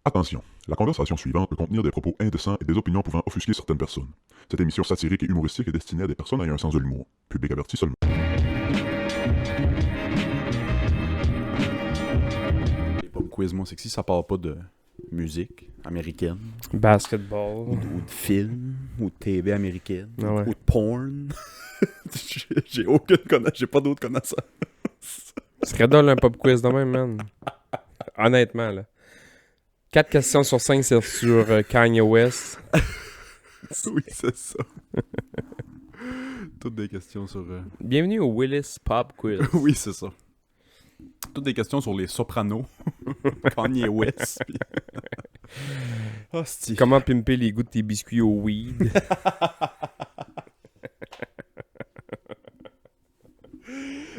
Attention, la conversation suivante peut contenir des propos indécents et des opinions pouvant offusquer certaines personnes. Cette émission satirique et humoristique est destinée à des personnes ayant un sens de l'humour. Public averti seulement. Les pop quiz, moi, sexy, ça part pas de musique américaine, Basketball. ou de film, ou de TV américaine, Ah ouais. ou de porn. J'ai pas d'autres connaissances. Ce serait drôle un pop quiz de même, man. Honnêtement, là. 4 questions sur 5, c'est sur Kanye West. Oui, c'est ça. Toutes des questions sur... Bienvenue au Willis Pop Quiz. Oui, c'est ça. Toutes des questions sur les sopranos. Kanye West. Pis... Hostie. Comment pimper les goûts de tes biscuits au weed?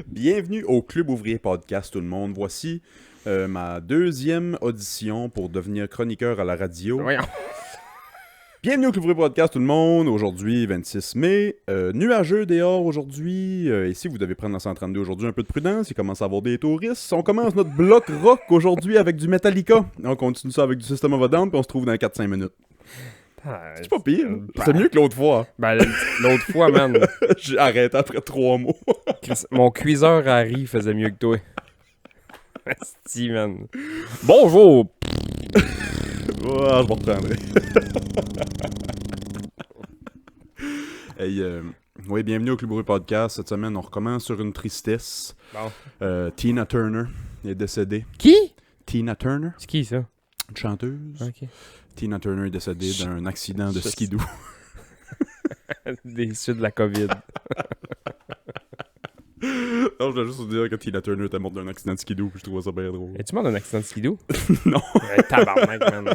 Bienvenue au Club Ouvrier Podcast, tout le monde. Voici ma deuxième audition pour devenir chroniqueur à la radio. Voyons. Bienvenue au Club Ouvrier Podcast, tout le monde. Aujourd'hui, 26 mai. Nuageux dehors aujourd'hui. Ici, vous devez prendre la 132 aujourd'hui un peu de prudence. Il commence à avoir des touristes. On commence notre bloc rock aujourd'hui avec du Metallica. On continue ça avec du System of a Down, puis on se trouve dans 4-5 minutes. C'est pas pire. C'est mieux que l'autre fois. Ben, l'autre fois, man, J'ai arrêté après 3 mots. mon cuiseur Harry faisait mieux que toi. Asti, man. Bonjour! Ah, je m'en reprendrai. Hey, oui, bienvenue au Club Ouvrier Podcast. Cette semaine, on recommence sur une tristesse. Bon. Tina Turner est décédée. Qui? Tina Turner, C'est qui, ça? une chanteuse. Ok. Tina Turner est décédée d'un accident de skidoo. Déçu de la COVID. Non, je voulais juste vous dire que Tina Turner était morte d'un accident de skidoo, puis je trouvais ça bien drôle. Es-tu mort d'un accident de skidoo? Non. Tabarnak, man.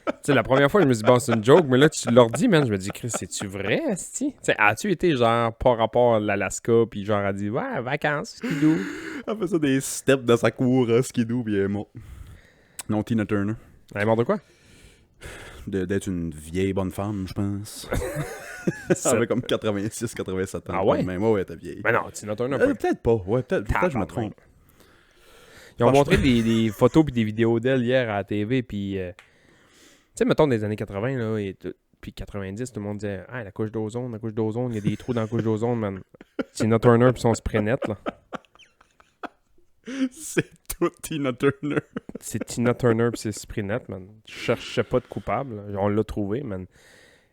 Tu sais, la première fois, je me suis dit, bon, c'est une joke, mais là, tu leur dis, man, je me dis, Chris, c'est-tu vrai, asti? Tu sais, as-tu été, genre, par rapport à l'Alaska, puis genre, a dit, ouais, vacances, skidoo? Elle fait ça des steps dans sa cour à skidoo, puis elle est morte. Non, Tina Turner. Elle est morte de quoi? D'être une vieille bonne femme, je pense. Elle avait comme 86-87 ans. Ah ouais? Mais ouais, elle était vieille. Ben non, Tina Turner, pas. Peut-être pas. Ouais, peut-être je me Tabarnak. trompe. Ils ont Franchement. montré des photos puis des vidéos d'elle hier à la TV, puis, tu sais, mettons, des années 80, là, et puis 90, tout le monde disait, ah, la couche d'ozone, il y a des trous dans la couche d'ozone, man. Tina Turner puis son spray net, là. C'est tout Tina Turner. C'est Tina Turner pis c'est Sprinette, man. Je cherchais pas de coupable. Là. On l'a trouvé, man.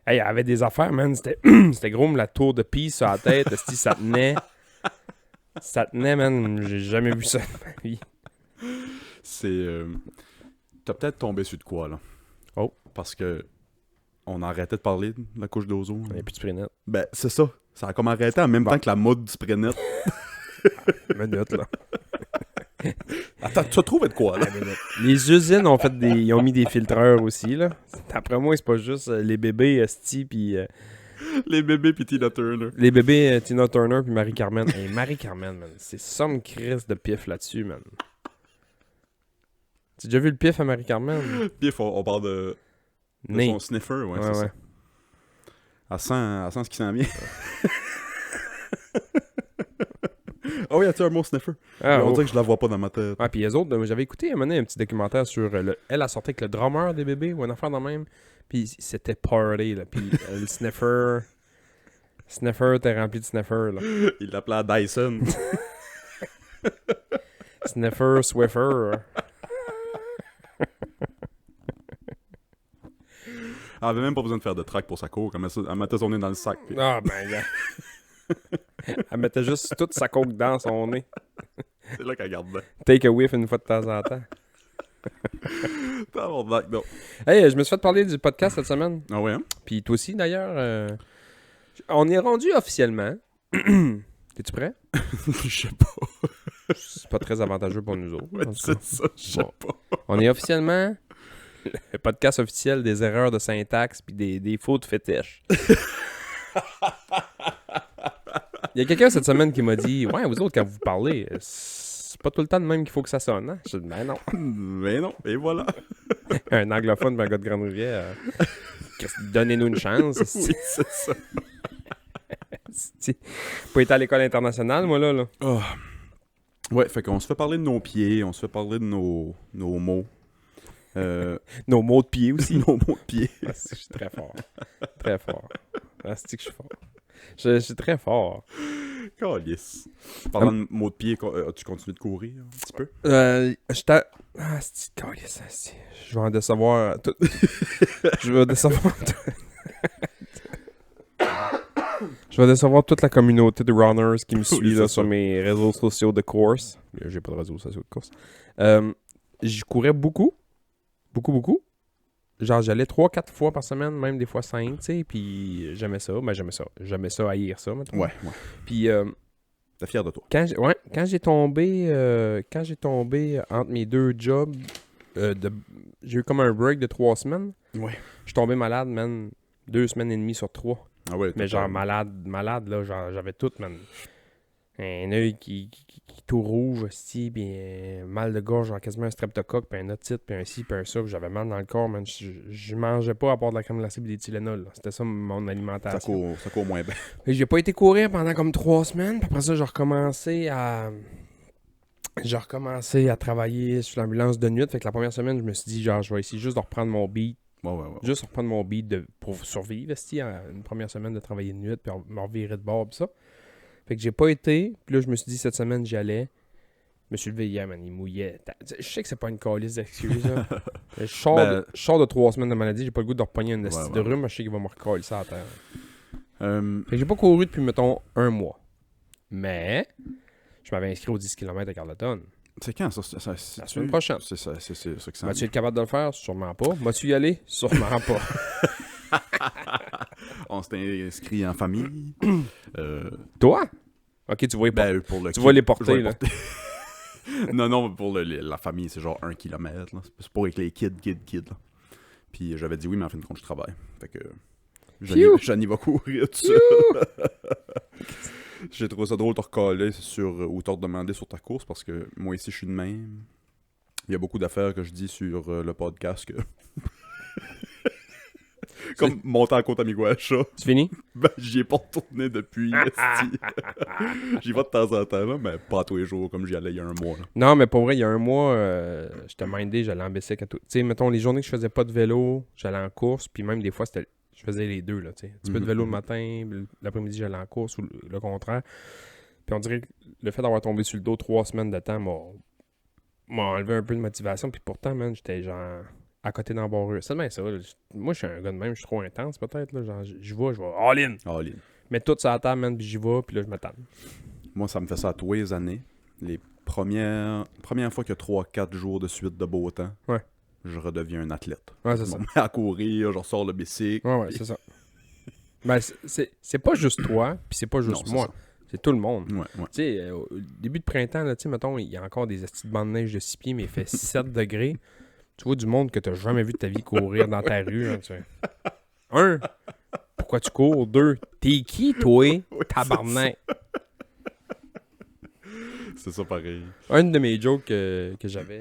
Hey, elle avait des affaires, man. C'était c'était gros, mais la tour de Pise sur la tête. Esti, ça tenait. Ça tenait, man. J'ai jamais vu ça de ma vie. C'est... T'as peut-être tombé sur de quoi, là. Oh. Parce que on a arrêté de parler de la couche d'ozone. Il n'y a plus de Sprinette. Ben, c'est ça. Ça a comme arrêté en même temps que la mode du spray net. Minute, là. Attends, tu as trouvé de quoi, là? Les usines ont fait ils ont mis des filtreurs aussi, là. D'après moi, c'est pas juste les bébés Esti pis... Les bébés pis Tina Turner. les bébés Tina Turner puis Marie-Carmen. Hey, Marie-Carmen, man. C'est somme crise de pif là-dessus, man. Tu as déjà vu le pif à Marie-Carmen? Puis on parle de Né. son sniffer, ouais, c'est ça. Elle sent ce qui s'en vient. Oh oui, as-tu un mot sniffer? Ah, On oh. dirait que je la vois pas dans ma tête. Ah, puis les autres, j'avais écouté à un moment donné un petit documentaire sur elle a sorti avec le drummer des bébés ou une affaire de même. Puis c'était party, là. Puis le sniffer. Sniffer, t'es rempli de sniffer, là. Il l'appelait Dyson. Sniffer, Swiffer. Elle avait même pas besoin de faire de track pour sa cour. Elle mettait son nez dans le sac. Puis... Ah, ben, gars. Elle mettait juste toute sa coke dans son nez. C'est là qu'elle gardait. Take a whiff une fois de temps en temps. Tabarnak, non. Hey, je me suis fait parler du podcast cette semaine. Ah ouais, hein? Puis toi aussi, d'ailleurs. On est rendu officiellement. T'es-tu prêt? Je sais pas. C'est pas très avantageux pour nous autres. Ouais, en tout cas. c'est ça, je sais Bon. pas. On est officiellement le podcast officiel des erreurs de syntaxe puis des fautes fétiches. Il y a quelqu'un cette semaine qui m'a dit « Ouais, vous autres, quand vous parlez, c'est pas tout le temps de même qu'il faut que ça sonne, hein? » Je dis « Ben non. Mais non, et voilà. » Un anglophone et un gars de Grande-Rivière. Donnez-nous une chance. Oui, c'est ça. Pas été à l'école internationale, moi, là. Oh. Ouais, fait qu'on se fait parler de nos pieds, on se fait parler de nos mots. Nos mots de pied aussi. Nos mots de pied. Ah, je suis très fort. Très fort. Ah, c'est que je suis fort. Je suis très fort. Calice. Parlant de mots de pied, as-tu continué de courir un petit peu? J'étais... Ah, c'est calice, c'est... Je vais en décevoir tout... Je vais décevoir Je vais décevoir toute la communauté de runners qui me suit Oui, là, c'est sur ça. mes réseaux sociaux de course. J'ai pas de réseaux sociaux de course. Je courais beaucoup. Beaucoup. Genre, j'allais 3-4 fois par semaine, même des fois 5, tu sais, puis j'aimais ça. Ben, j'aimais ça. J'aimais ça, haïr ça, maintenant. Ouais. Puis, T'es fier de toi? quand j'ai tombé entre mes deux jobs, j'ai eu comme un break de 3 semaines. Ouais. Je suis tombé malade, man, 2 semaines et demie sur 3. Ah ouais, Mais genre malade, là, genre j'avais tout, man. Un œil qui tout rouge, aussi, puis mal de gorge, genre quasiment un streptocoque, puis un otite, puis un ci, puis un ça, puis j'avais mal dans le corps, man. Je mangeais pas à part de la crème glacée et des Tylenol, là. C'était ça mon alimentation. Ça court moins bien. Et j'ai pas été courir pendant comme 3 semaines, puis après ça, j'ai recommencé à travailler sur l'ambulance de nuit. Fait que la première semaine, je me suis dit, genre, je vais essayer juste de reprendre mon beat. Ouais. Juste reprendre mon beat pour survivre, une première semaine de travailler de nuit, puis me revirer de bord, pis ça. Fait que j'ai pas été, puis là, je me suis dit, cette semaine, j'y allais. Je me suis levé hier, man, il mouillait. Je sais que c'est pas une calice d'excuses, là. Je sors de 3 semaines de maladie, j'ai pas le goût de repogner une de rhume, mais je sais qu'il va me recoller ça à terre. Fait que j'ai pas couru depuis, mettons, 1 mois. Mais, je m'avais inscrit aux 10 km à Carleton. C'est quand ça? La semaine prochaine. C'est ça que ça Vas-tu être capable de le faire? Sûrement pas. Vas-tu y aller? Sûrement pas. On s'était inscrit en famille. Toi? Ok, tu vas y porter. Pour le Tu vas les porter, là. non, pour la famille, c'est genre 1 kilomètre. Là. C'est pour avec les kids. Là. Puis j'avais dit oui, mais en fin de compte, je travaille. Fait que j'en y vais courir tout seul. J'ai trouvé ça drôle de te recoller ou te redemander sur ta course parce que moi ici, je suis de même. Il y a beaucoup d'affaires que je dis sur le podcast que... Comme monter en côte à Miguacha. Tu finis? Ben, j'y ai pas retourné depuis. esti. J'y vais de temps en temps, là, mais pas tous les jours comme j'y allais il y a un mois. Là. Non, mais pour vrai, il y a 1 mois, j'étais mindé, j'allais en bicycle à tout. Tu sais, mettons, les journées que je faisais pas de vélo, j'allais en course, puis même des fois, je faisais les deux, là, tu sais. Un petit peu de vélo le matin, l'après-midi, j'allais en course, ou le contraire. Puis on dirait que le fait d'avoir tombé sur le dos 3 semaines de temps m'a enlevé un peu de motivation, puis pourtant, man, j'étais genre à côté d'embarrure. C'est bien ça, là. Moi, je suis un gars de même, je suis trop intense, peut-être, là. Genre, je vais all in. All in. Mets tout sur la table, man, puis j'y vais, puis là, je m'attends. Moi, ça me fait ça à tous les années. Les premières fois qu'il y a 3-4 jours de suite de beau temps, Ouais. je redeviens un athlète. Ouais, c'est Je ça. me mets à courir, je ressors le bicycle. Ouais, c'est ça. Ben, c'est pas juste toi, puis c'est pas juste Non, c'est moi. ça. C'est tout le monde. Ouais. Tu sais, au début de printemps, là, tu sais, mettons, il y a encore des estis de bancs de neige de 6 pieds, mais il fait 7 degrés. Tu vois du monde que t'as jamais vu de ta vie courir dans ta rue. Hein, tu sais. 1, pourquoi tu cours? 2, t'es qui, toi? Tabarnak. C'est ça pareil. Un de mes jokes que j'avais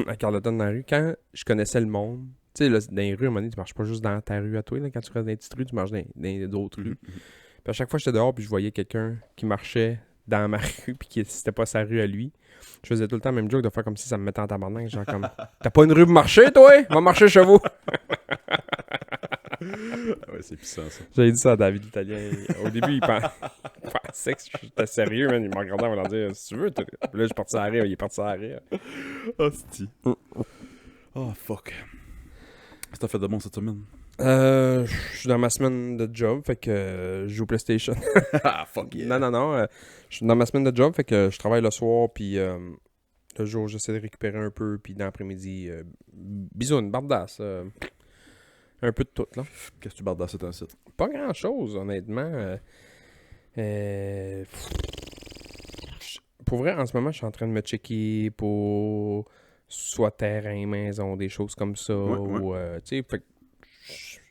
à Carleton dans la rue, quand je connaissais le monde, tu sais, là, dans les rues, à un moment donné, tu marches pas juste dans ta rue à toi. Là, quand tu restes dans les petites rues, tu marches dans d'autres rues. Puis à chaque fois que j'étais dehors, puis je voyais quelqu'un qui marchait dans ma rue, puis que c'était pas sa rue à lui, je faisais tout le temps le même joke de faire comme si ça me mettait en tabarnak. Genre comme, t'as pas une rue pour marcher, toi? Va marcher chez vous. Ouais, c'est puissant ça. J'avais dit ça à David l'Italien. Au début, il pensait que j'étais sérieux, man. Il m'a regardé en me dire, si tu veux. Puis là, je suis parti à rire. Il est parti à rire. Hostie. Oh, fuck. Qu'est-ce que t'as fait de bon cette semaine? Je suis dans ma semaine de job, fait que je joue PlayStation. Ah, fuck yeah. Non. Je suis dans ma semaine de job, fait que je travaille le soir, puis le jour, j'essaie de récupérer un peu, puis dans l'après-midi, bisoune, bardasse. Un peu de tout, là. Qu'est-ce que tu bardes dans cet site? Pas grand-chose, honnêtement. Pour vrai, en ce moment, je suis en train de me checker pour soit terrain, maison, des choses comme ça. Ouais. Ou, tu sais, fait que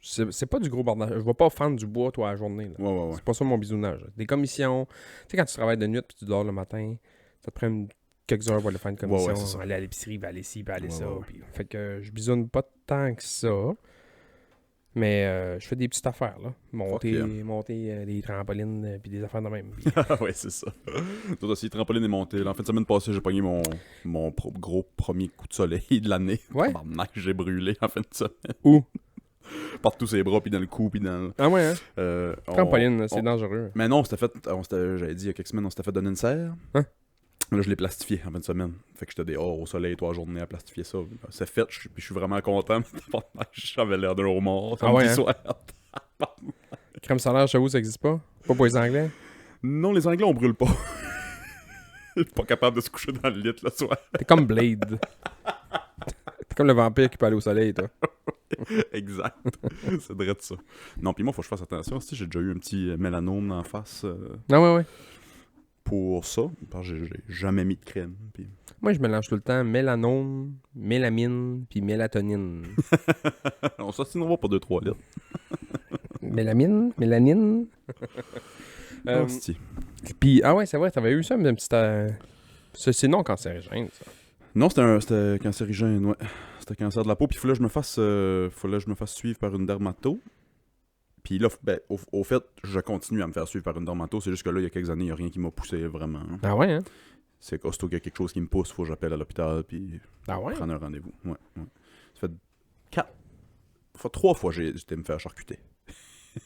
c'est pas du gros bordage. Je vais pas fendre du bois, toi, la journée. Là. Ouais. C'est pas ça mon bisounage. Là. Des commissions. Tu sais, quand tu travailles de nuit puis tu dors le matin, ça te prend quelques heures pour aller faire une commission. Ouais, c'est ça. Aller à l'épicerie, aller ci, aller ça. Ouais. Puis, fait que je bisoune pas tant que ça. Mais je fais des petites affaires, là. Monter Fuck des trampolines, puis des affaires de même. Ouais, c'est ça. Toi aussi, trampoline est monté. Là, en fin de semaine passée, j'ai pogné mon gros premier coup de soleil de l'année. Ouais? Tabarnak, j'ai brûlé en fin de semaine. Où? Partout ses bras, puis dans le cou, puis dans... Ah ouais, hein? Trampoline, c'est on- dangereux. Mais non, j'avais dit il y a quelques semaines, on s'était fait donner une serre. Hein? Là, je l'ai plastifié en fin de semaine. Fait que j'étais dehors au soleil, toi, la journée à plastifier ça. C'est fait, puis je suis vraiment content. J'avais l'air d'un homard samedi hein? soir. Crème solaire chez vous, ça existe pas? Pas pour les Anglais? Non, les Anglais, on brûle pas. Pas capable de se coucher dans le lit le soir. T'es comme Blade. T'es comme le vampire qui peut aller au soleil, toi. Exact. C'est vrai de ça. Non, puis moi, faut que je fasse attention. Si j'ai déjà eu un petit mélanome en face Non, ouais. pour ça, parce que j'ai jamais mis de crème. Puis... Moi, je mélange tout le temps mélanome, mélamine, puis mélatonine. on s'assinera pour 2-3 litres. Mélamine, mélanine. Hostie. Puis, ah ouais, c'est vrai, t'avais eu ça, mais un petit... c'est non cancérigène, ça. Non, c'était cancérigène, ouais. C'était cancer de la peau. Puis il fallait que je me fasse suivre par une dermato. Puis là, ben, au fait, je continue à me faire suivre par une dermato. C'est juste que là, il y a quelques années, il n'y a rien qui m'a poussé vraiment. Ah ouais, hein? C'est qu'aussitôt qu'il y a quelque chose qui me pousse, faut que j'appelle à l'hôpital puis Ah ouais? prendre un rendez-vous. Ouais. Ça fait 3 fois que j'ai été me faire charcuter.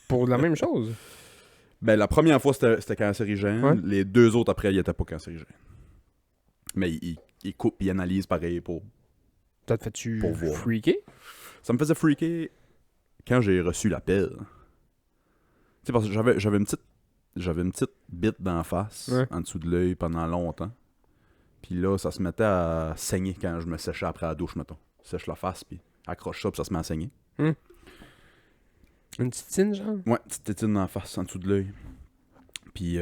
Pour la même chose? Ben, la première fois, c'était cancérigène. Ouais. Les 2 autres après, ils étaient pas cancérigènes. Mais ils coupent, ils analysent pareil pour... Ça te fait-tu Pour voir. freaker? Ça me faisait freaker quand j'ai reçu l'appel. Tu sais, parce que j'avais une petite bite d'en face, Ouais. en dessous de l'œil pendant longtemps. Puis là, ça se mettait à saigner quand je me séchais après la douche, mettons. Sèche la face, puis accroche ça, puis ça se met à saigner. Une petite tine, genre? Ouais, petite tétine en face, en dessous de l'œil. Puis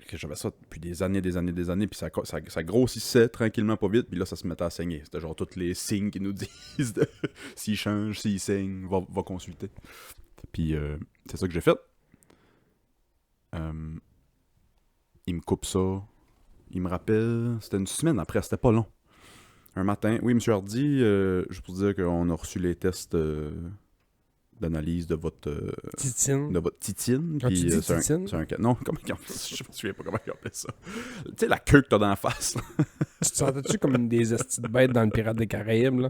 que j'avais ça depuis des années, puis ça grossissait tranquillement pas vite, puis là, ça se mettait à saigner. C'était genre tous les signes qui nous disent s'il change, s'il saigne, va consulter. Puis c'est ça que j'ai fait. Il me coupe ça. Il me rappelle, c'était une semaine après, c'était pas long. Un matin, oui, M. Hardy, juste pour dire qu'on a reçu les tests d'analyse de votre Titine. titine. Ah, tu Puis, dis c'est titine? non, comment je me souviens pas comment ils appelaient ça. Tu sais, la queue que t'as dans la face. Tu te sentais-tu comme une des estis de bêtes dans le Pirate des Caraïbes, là?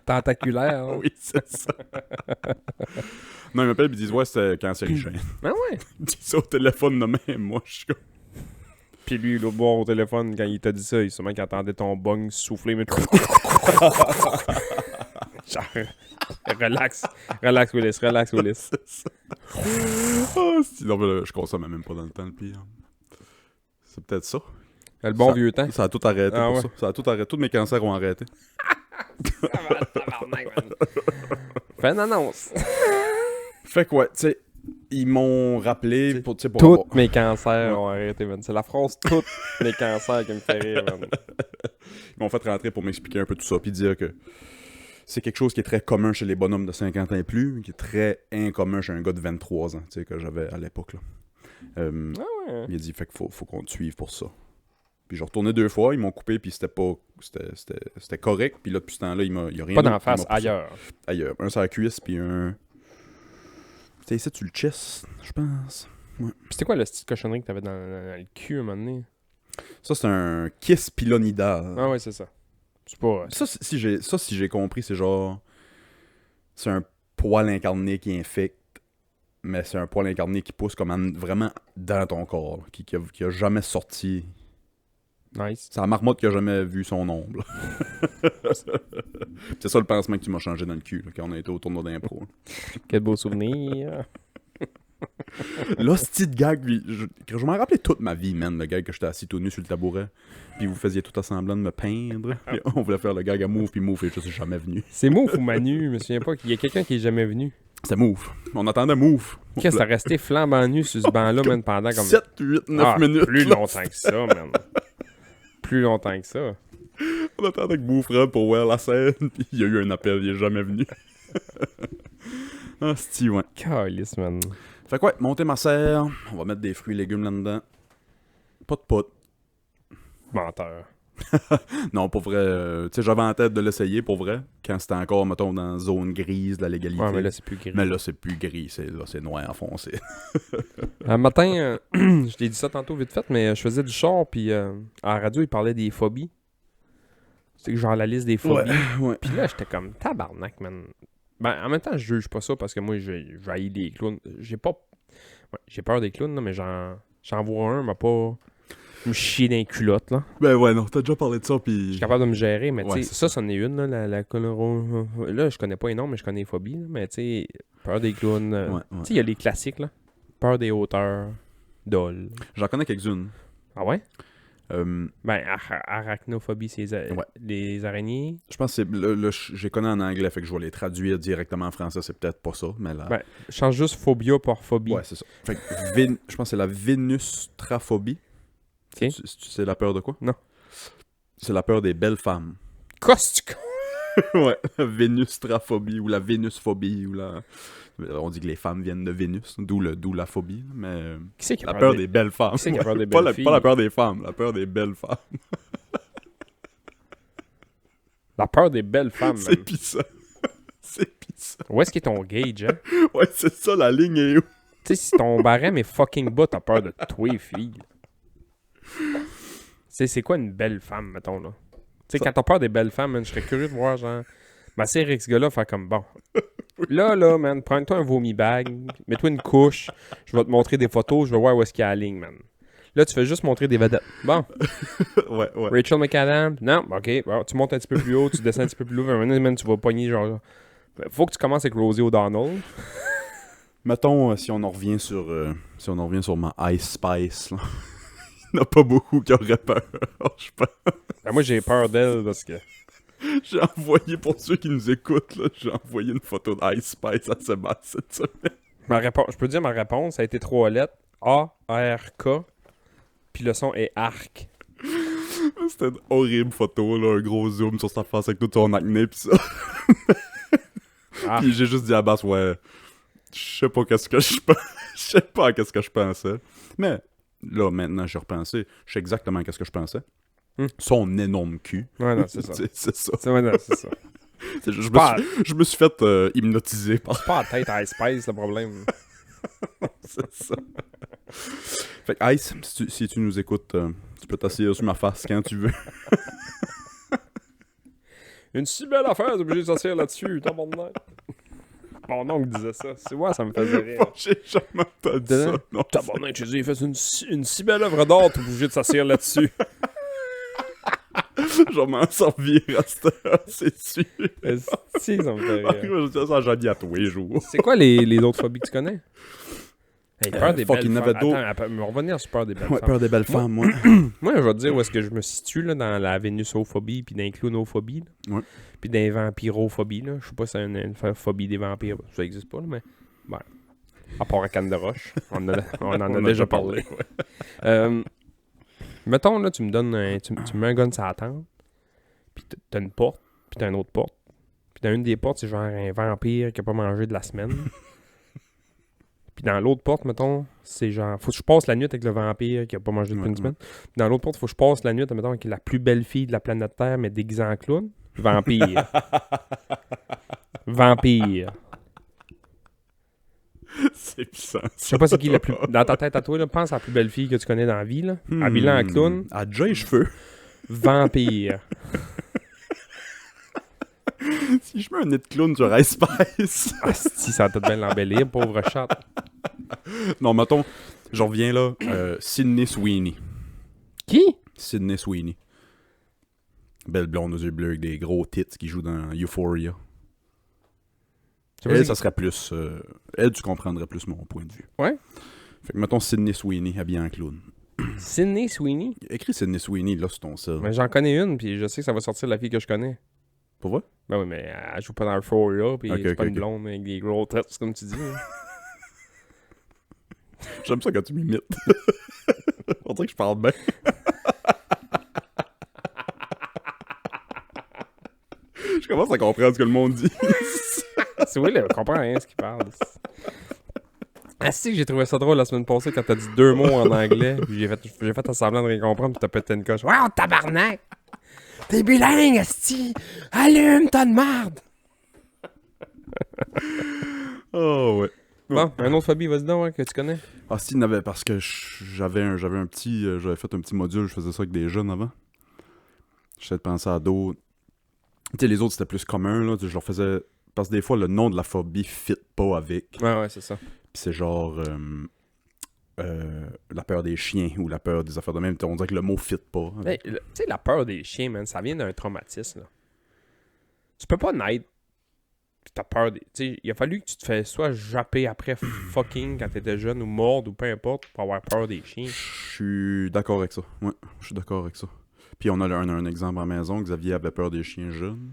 Tentaculaire, hein? Oui, c'est ça. Non, ils m'appellent et ils disent, ouais, c'est cancérigène. Ah ouais? Ils disent ça au téléphone de même. Moi, je suis comme... Puis lui, l'autre bord au téléphone, quand il t'a dit ça, il sûrement qu'il entendait ton bong souffler, mais... Genre, relax, Willis. Non, mais là, je consomme même pas dans le temps, le pire. C'est peut-être ça. Le bon Ça- vieux temps. Ça a tout arrêté Ah pour ouais. ça. Ça a tout arrêté. Tous mes cancers ont arrêté. Fais une annonce. Fait que ouais, tu sais, ils m'ont rappelé pour Tous avoir- mes cancers ont arrêté, man. C'est la phrase « tous mes cancers » qui me fait rire, man. Ils m'ont fait rentrer pour m'expliquer un peu tout ça, puis dire que c'est quelque chose qui est très commun chez les bonhommes de 50 ans et plus, mais qui est très incommun chez un gars de 23 ans, tu sais, que j'avais à l'époque, là. Ouais. Il a dit, fait qu'il faut qu'on te suive pour ça. Puis j'ai retourné 2 fois, ils m'ont coupé, puis c'était pas... C'était correct, puis là, depuis ce temps-là, il y a rien Pas d'autre d'en qui face, m'a poussé. ailleurs. Ailleurs. Un sur la cuisse, puis un... C'était ici, tu le chest, je pense. Puis c'était quoi le style de cochonnerie que t'avais dans le cul à un moment donné? Ça, c'est un kiss pilonidal. Ah ouais, c'est ça. C'est pas... Ça, si j'ai compris, c'est genre... C'est un poil incarné qui infecte, mais c'est un poil incarné qui pousse comme vraiment dans ton corps, là, qui a jamais sorti. Nice. C'est la marmotte qui a jamais vu son ombre. là. C'est ça le pansement que tu m'as changé dans le cul, là, quand on a été au tournoi d'impro. là. Quel beau souvenir. Là, ce petit gag, je m'en rappelais toute ma vie, man, le gag que j'étais assis tout nu sur le tabouret, puis vous faisiez tout à semblant de me peindre, puis on voulait faire le gag à Move, puis Move est juste jamais venu. C'est Mouf ou Manu? Je me souviens pas qu'il y a quelqu'un qui est jamais venu. C'était Move. On attendait Move. Qu'est-ce que t'as resté flambant nu sur ce banc-là, man, pendant comme... 7, 8, 9 minutes. Plus là. longtemps que ça, man. Plus longtemps que ça. On attendait que Move rentre pour voir la scène, puis il y a eu un appel, il est jamais venu. Ah, c'est ouais. Calice, man. Fait que ouais, monter ma serre, on va mettre des fruits et légumes là-dedans. Pas de potes. Menteur. Non, pour vrai, tu sais, j'avais en tête de l'essayer, pour vrai, quand c'était encore, mettons, dans la zone grise de la légalité. Ouais, mais là, c'est plus gris. Mais là, c'est plus gris, c'est noir foncé. Un matin, je t'ai dit ça tantôt vite fait, mais je faisais du char, puis à la radio, il parlait des phobies. C'est que genre la liste des phobies. ouais. Puis là, j'étais comme tabarnak, man. Ben, en même temps, je juge pas ça parce que moi, j'haïs des clowns. J'ai pas. Ouais, j'ai peur des clowns, là, mais j'en vois un, mais pas me chier dans les culottes, là. Ben ouais, non, t'as déjà parlé de ça, Je puis... suis capable de me gérer, mais Ouais, tu sais, c'est ça en est une, là, la coloro... Là, je connais pas les noms, mais je connais les phobies, là, mais tu sais, peur des clowns. Ouais, Tu ouais. sais, il y a les classiques, là. Peur des hauteurs, dol. J'en connais quelques-unes. Ah ouais? Euh, Ben, arachnophobie, c'est Ouais. les araignées. je pense que j'ai connu en anglais, fait que je vais les traduire directement en français, c'est peut-être pas ça, mais là... Ben, change juste phobia par phobie. Ouais, c'est ça. Fait que je pense que c'est la vénustraphobie. Ok. Tu sais la peur de quoi? Non. C'est la peur des belles femmes. Costume! Ouais, la vénustraphobie ou la vénusphobie ou la... On dit que les femmes viennent de Vénus, d'où la phobie, mais... Qui c'est qui a La peur des belles femmes. Qui c'est qui a peur des Pas belles filles? pas la peur des femmes, la peur des belles femmes. La peur des belles femmes, C'est man. pis ça. C'est pis ça. Où est-ce qu'est ton gauge, hein? Ouais, c'est ça, la ligne est où? Tu sais, si ton barème est fucking bas, t'as peur de toi, fille. Tu sais, c'est quoi une belle femme, mettons, là? Tu sais, Ça- quand t'as peur des belles femmes, man, je serais curieux de voir, genre... Ma sœur avec ce gars-là, faire comme, bon... Là, man, prends-toi un vomi bag, mets-toi une couche, je vais te montrer des photos, je vais voir où est-ce qu'il y a la ligne, man. Là, tu fais juste montrer des vedettes. Bon, Ouais. Rachel McAdams, non, ok, bon, tu montes un petit peu plus haut, tu descends un petit peu plus haut, puis un moment donné, man, tu vas pogner, genre... Faut que tu commences avec Rosie O'Donnell. Mettons, si on en revient sur ma Ice Spice, là. Il n'y en a pas beaucoup qui auraient peur, je pense. Ben, moi, j'ai peur d'elle, parce que... J'ai envoyé, pour ceux qui nous écoutent, là, j'ai envoyé une photo d'Ice Spice à Sébastien cette semaine. Je peux dire ma réponse, ça a été 3 lettres. A-R-K. Puis le son est arc. C'était une horrible photo, là, un gros zoom sur sa face avec tout son acné pis ça. Ah. Puis j'ai juste dit à Bass, ouais, je sais pas qu'est-ce que je pense. Je sais pas à qu'est-ce que je pensais. Mais là, maintenant, j'ai repensé, je sais exactement qu'est-ce que je pensais. Son énorme cul. Ouais, non, c'est ça. C'est ça. Ouais, non, c'est ça. Je me suis fait hypnotiser par C'est pas la tête à Spice, le problème. c'est ça. Fait que Ice, si tu nous écoutes, tu peux t'asseoir sur ma face quand tu veux. Une si belle affaire, t'es obligé de s'asseoir là-dessus, tabarnak. Mon oncle disait ça. C'est moi, ça me faisait rire. J'ai jamais entendu ça. Non. Tabarnak, j'ai dit, il fait une si belle œuvre d'art, t'es obligé de s'asseoir là-dessus. Je vais m'en servir à cette heure, c'est sûr. Si, ça me fait Je rire. dis ça à Jeannie à tous les jours. C'est quoi les autres phobies que tu connais? Hey, peur des fuck, belles il y en femmes. avait d'autres. Attends, me revenir sur peur des belles Ouais, femmes. peur des belles femmes, moi. Moi, je vais te dire où est-ce que je me situe là, dans la vénusophobie puis dans les clownophobie. Là. Ouais. Puis dans les vampirophobies. Là. Je sais pas si c'est une phobie des vampires. Ça existe pas, là, mais. Ben, à part à Canne de Roche. On en a déjà parlé. Mettons, là, tu me donnes tu me mets un gun sur la tente. Puis t'as une porte. Puis t'as une autre porte. Puis dans une des portes, c'est genre un vampire qui a pas mangé de la semaine. Puis dans l'autre porte, mettons, c'est genre... Faut que je passe la nuit avec le vampire qui a pas mangé depuis une semaine. Puis dans l'autre porte, faut que je passe la nuit, mettons, avec la plus belle fille de la planète Terre, mais déguisée en clown. Vampire. Vampire. C'est puissant. Je sais pas c'est qui la plus... Dans ta tête à toi, là, pense à la plus belle fille que tu connais dans la vie, là. Habillée en clown. Elle a déjà les cheveux. Vampire. Si je mets un nez de clown sur Ice Spice. Ah, si, ça va peut-être bien l'embellir, pauvre chat. Non, mettons, je reviens là. Sydney Sweeney. Qui? Sydney Sweeney. Belle blonde aux yeux bleus avec des gros tits qui joue dans Euphoria. Elle, ça serait plus... elle, tu comprendrais plus mon point de vue. Ouais. Fait que mettons Sydney Sweeney habillée en clown. Sydney Sweeney? Écris Sydney Sweeney là sur ton sel. Mais j'en connais une, puis je sais que ça va sortir la fille que je connais. Pour vrai? Ben oui, mais elle joue pas dans Euphoria, puis Ok, c'est pas ok, une ok. blonde avec des gros traits, comme tu dis. Hein. J'aime ça quand tu m'imites. On dirait que je parle bien. Je commence à comprendre ce que le monde dit. C'est oui, là, je comprends rien ce qu'il parle. Ah, si, j'ai trouvé ça drôle la semaine passée quand t'as dit 2 mots en anglais, puis j'ai fait semblant de rien comprendre, puis t'as pété une coche. Ouais, tabarnak! T'es bilingue, esti! Allume, t'as de merde! Oh, ouais. Bon, un autre phobie, vas-y donc, que tu connais. Ah, si, il y en avait, parce que j'avais un petit... j'avais fait un petit module, je faisais ça avec des jeunes avant. J'essayais de penser à d'autres. Tu sais, les autres, c'était plus commun, là. Je leur faisais... Parce que des fois, le nom de la phobie fit pas avec. Ouais, c'est ça. Puis c'est genre... la peur des chiens ou la peur des affaires de même. On dirait que le mot fit pas. Tu sais, la peur des chiens, man, ça vient d'un traumatisme, là. Tu peux pas naître pis t'as peur des... Tu sais, il a fallu que tu te fais soit japper après fucking quand t'étais jeune ou mordre ou peu importe pour avoir peur des chiens. Je suis d'accord avec ça. Ouais, je suis d'accord avec ça. Puis on a un exemple à la maison. Xavier avait peur des chiens jeunes.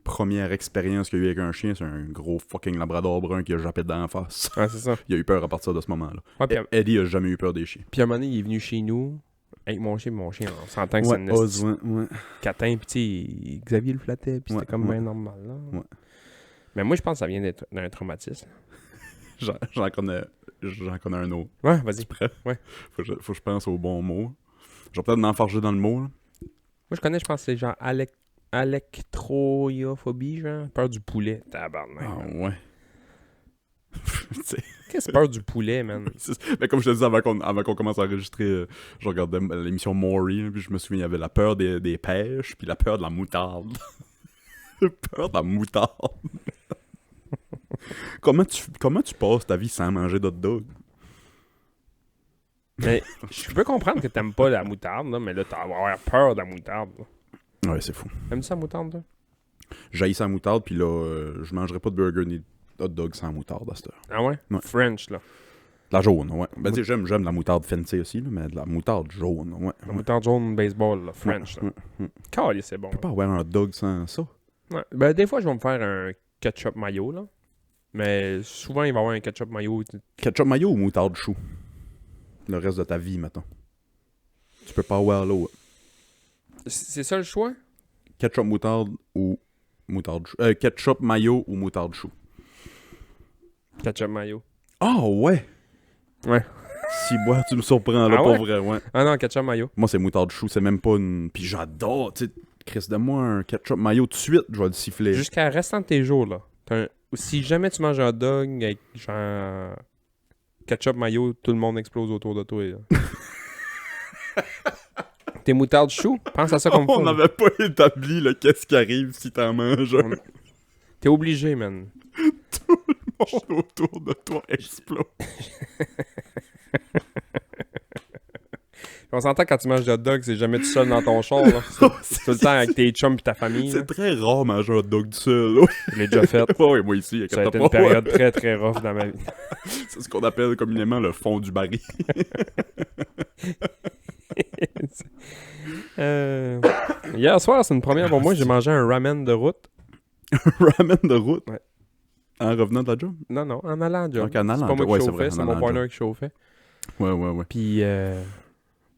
Première expérience qu'il y a eu avec un chien, c'est un gros fucking labrador brun qui a jappé dedans en face. Ouais, c'est ça. Il a eu peur à partir de ce moment-là. Ouais, Eddie a jamais eu peur des chiens. puis à un moment donné, il est venu chez nous avec mon chien, on s'entend que Ouais, c'est une esti ouais. catin, pis tu sais, Xavier le flattait, pis c'était comme ouais. bien normal, là. Ouais. Mais moi, je pense que ça vient d'un traumatisme. J'en connais un autre. Ouais, vas-y. Prêt? Ouais. Faut que je pense au bon mot. Je vais peut-être m'enfarger dans le mot. Là. Moi, je connais, je pense que c'est genre alectroiophobie, genre. Peur du poulet. Tabarnak. Ah man. ouais. T'sais, Qu'est-ce que peur du poulet, man? mais comme je te disais avant qu'on commence à enregistrer, je regardais l'émission Maury, puis je me souviens, il y avait la peur des pêches, puis la peur de la moutarde. Peur de la moutarde. Comment tu passes ta vie sans manger d'hot dog? Mais je peux comprendre que t'aimes pas la moutarde, là, mais là, t'as avoir peur de la moutarde. Là. Ouais, c'est fou. T'aimes ça, la moutarde, toi? J'haïs sans moutarde, puis là, je mangerai pas de burger ni de hot dog sans moutarde à cette heure. Ah ouais? Ouais. French, là. La jaune, ouais. Ben, tu sais, j'aime la moutarde fancy aussi, là, mais de la moutarde jaune, ouais. La moutarde jaune baseball, là. French, là. Calé, c'est bon. On peut pas avoir un hot dog sans ça. Ouais. Ben, des fois, je vais me faire un ketchup mayo, là. Mais souvent, il va y avoir un ketchup mayo. Ketchup mayo ou moutarde chou? Le reste de ta vie, mettons. Tu peux pas avoir l'eau. C'est ça le choix? Ketchup moutarde ou moutarde chou. Ketchup mayo ou moutarde chou. Ketchup mayo. Ah ouais! Ouais. Si, bois, tu me surprends là, Ah pour ouais? vrai, ouais. Ah non, ketchup mayo. Moi, c'est moutarde chou, c'est même pas une. Puis j'adore, tu sais, Chris, donne-moi un ketchup mayo tout de suite, je vais le siffler. Jusqu'à la restant de tes jours, là. Si jamais tu manges un hot dog avec genre ketchup mayo, tout le monde explose autour de toi. Là. Tes moutardes chou, pense à ça comme On faut. n'avait pas établi le qu'est-ce qui arrive si t'en manges un. T'es obligé, man. Tout le monde autour de toi explose. On s'entend quand tu manges des hot dogs, c'est jamais tout seul dans ton char. Là. C'est tout le temps avec tes chums et ta famille. C'est là. très rare manger un hot dog tout seul. Ouais, Je l'ai déjà fait. ouais, moi ici, Ça a été une période très très rough dans ma vie. C'est ce qu'on appelle communément le fond du baril. Hier soir, c'est une première pour moi. J'ai mangé un ramen de route. Ramen de route. Ouais. En revenant de la job? Non, en allant, job. Donc, en allant, c'est pas moi ouais, qui c'est vrai, chauffais, c'est en mon allant, partner job. qui chauffait. Ouais. Puis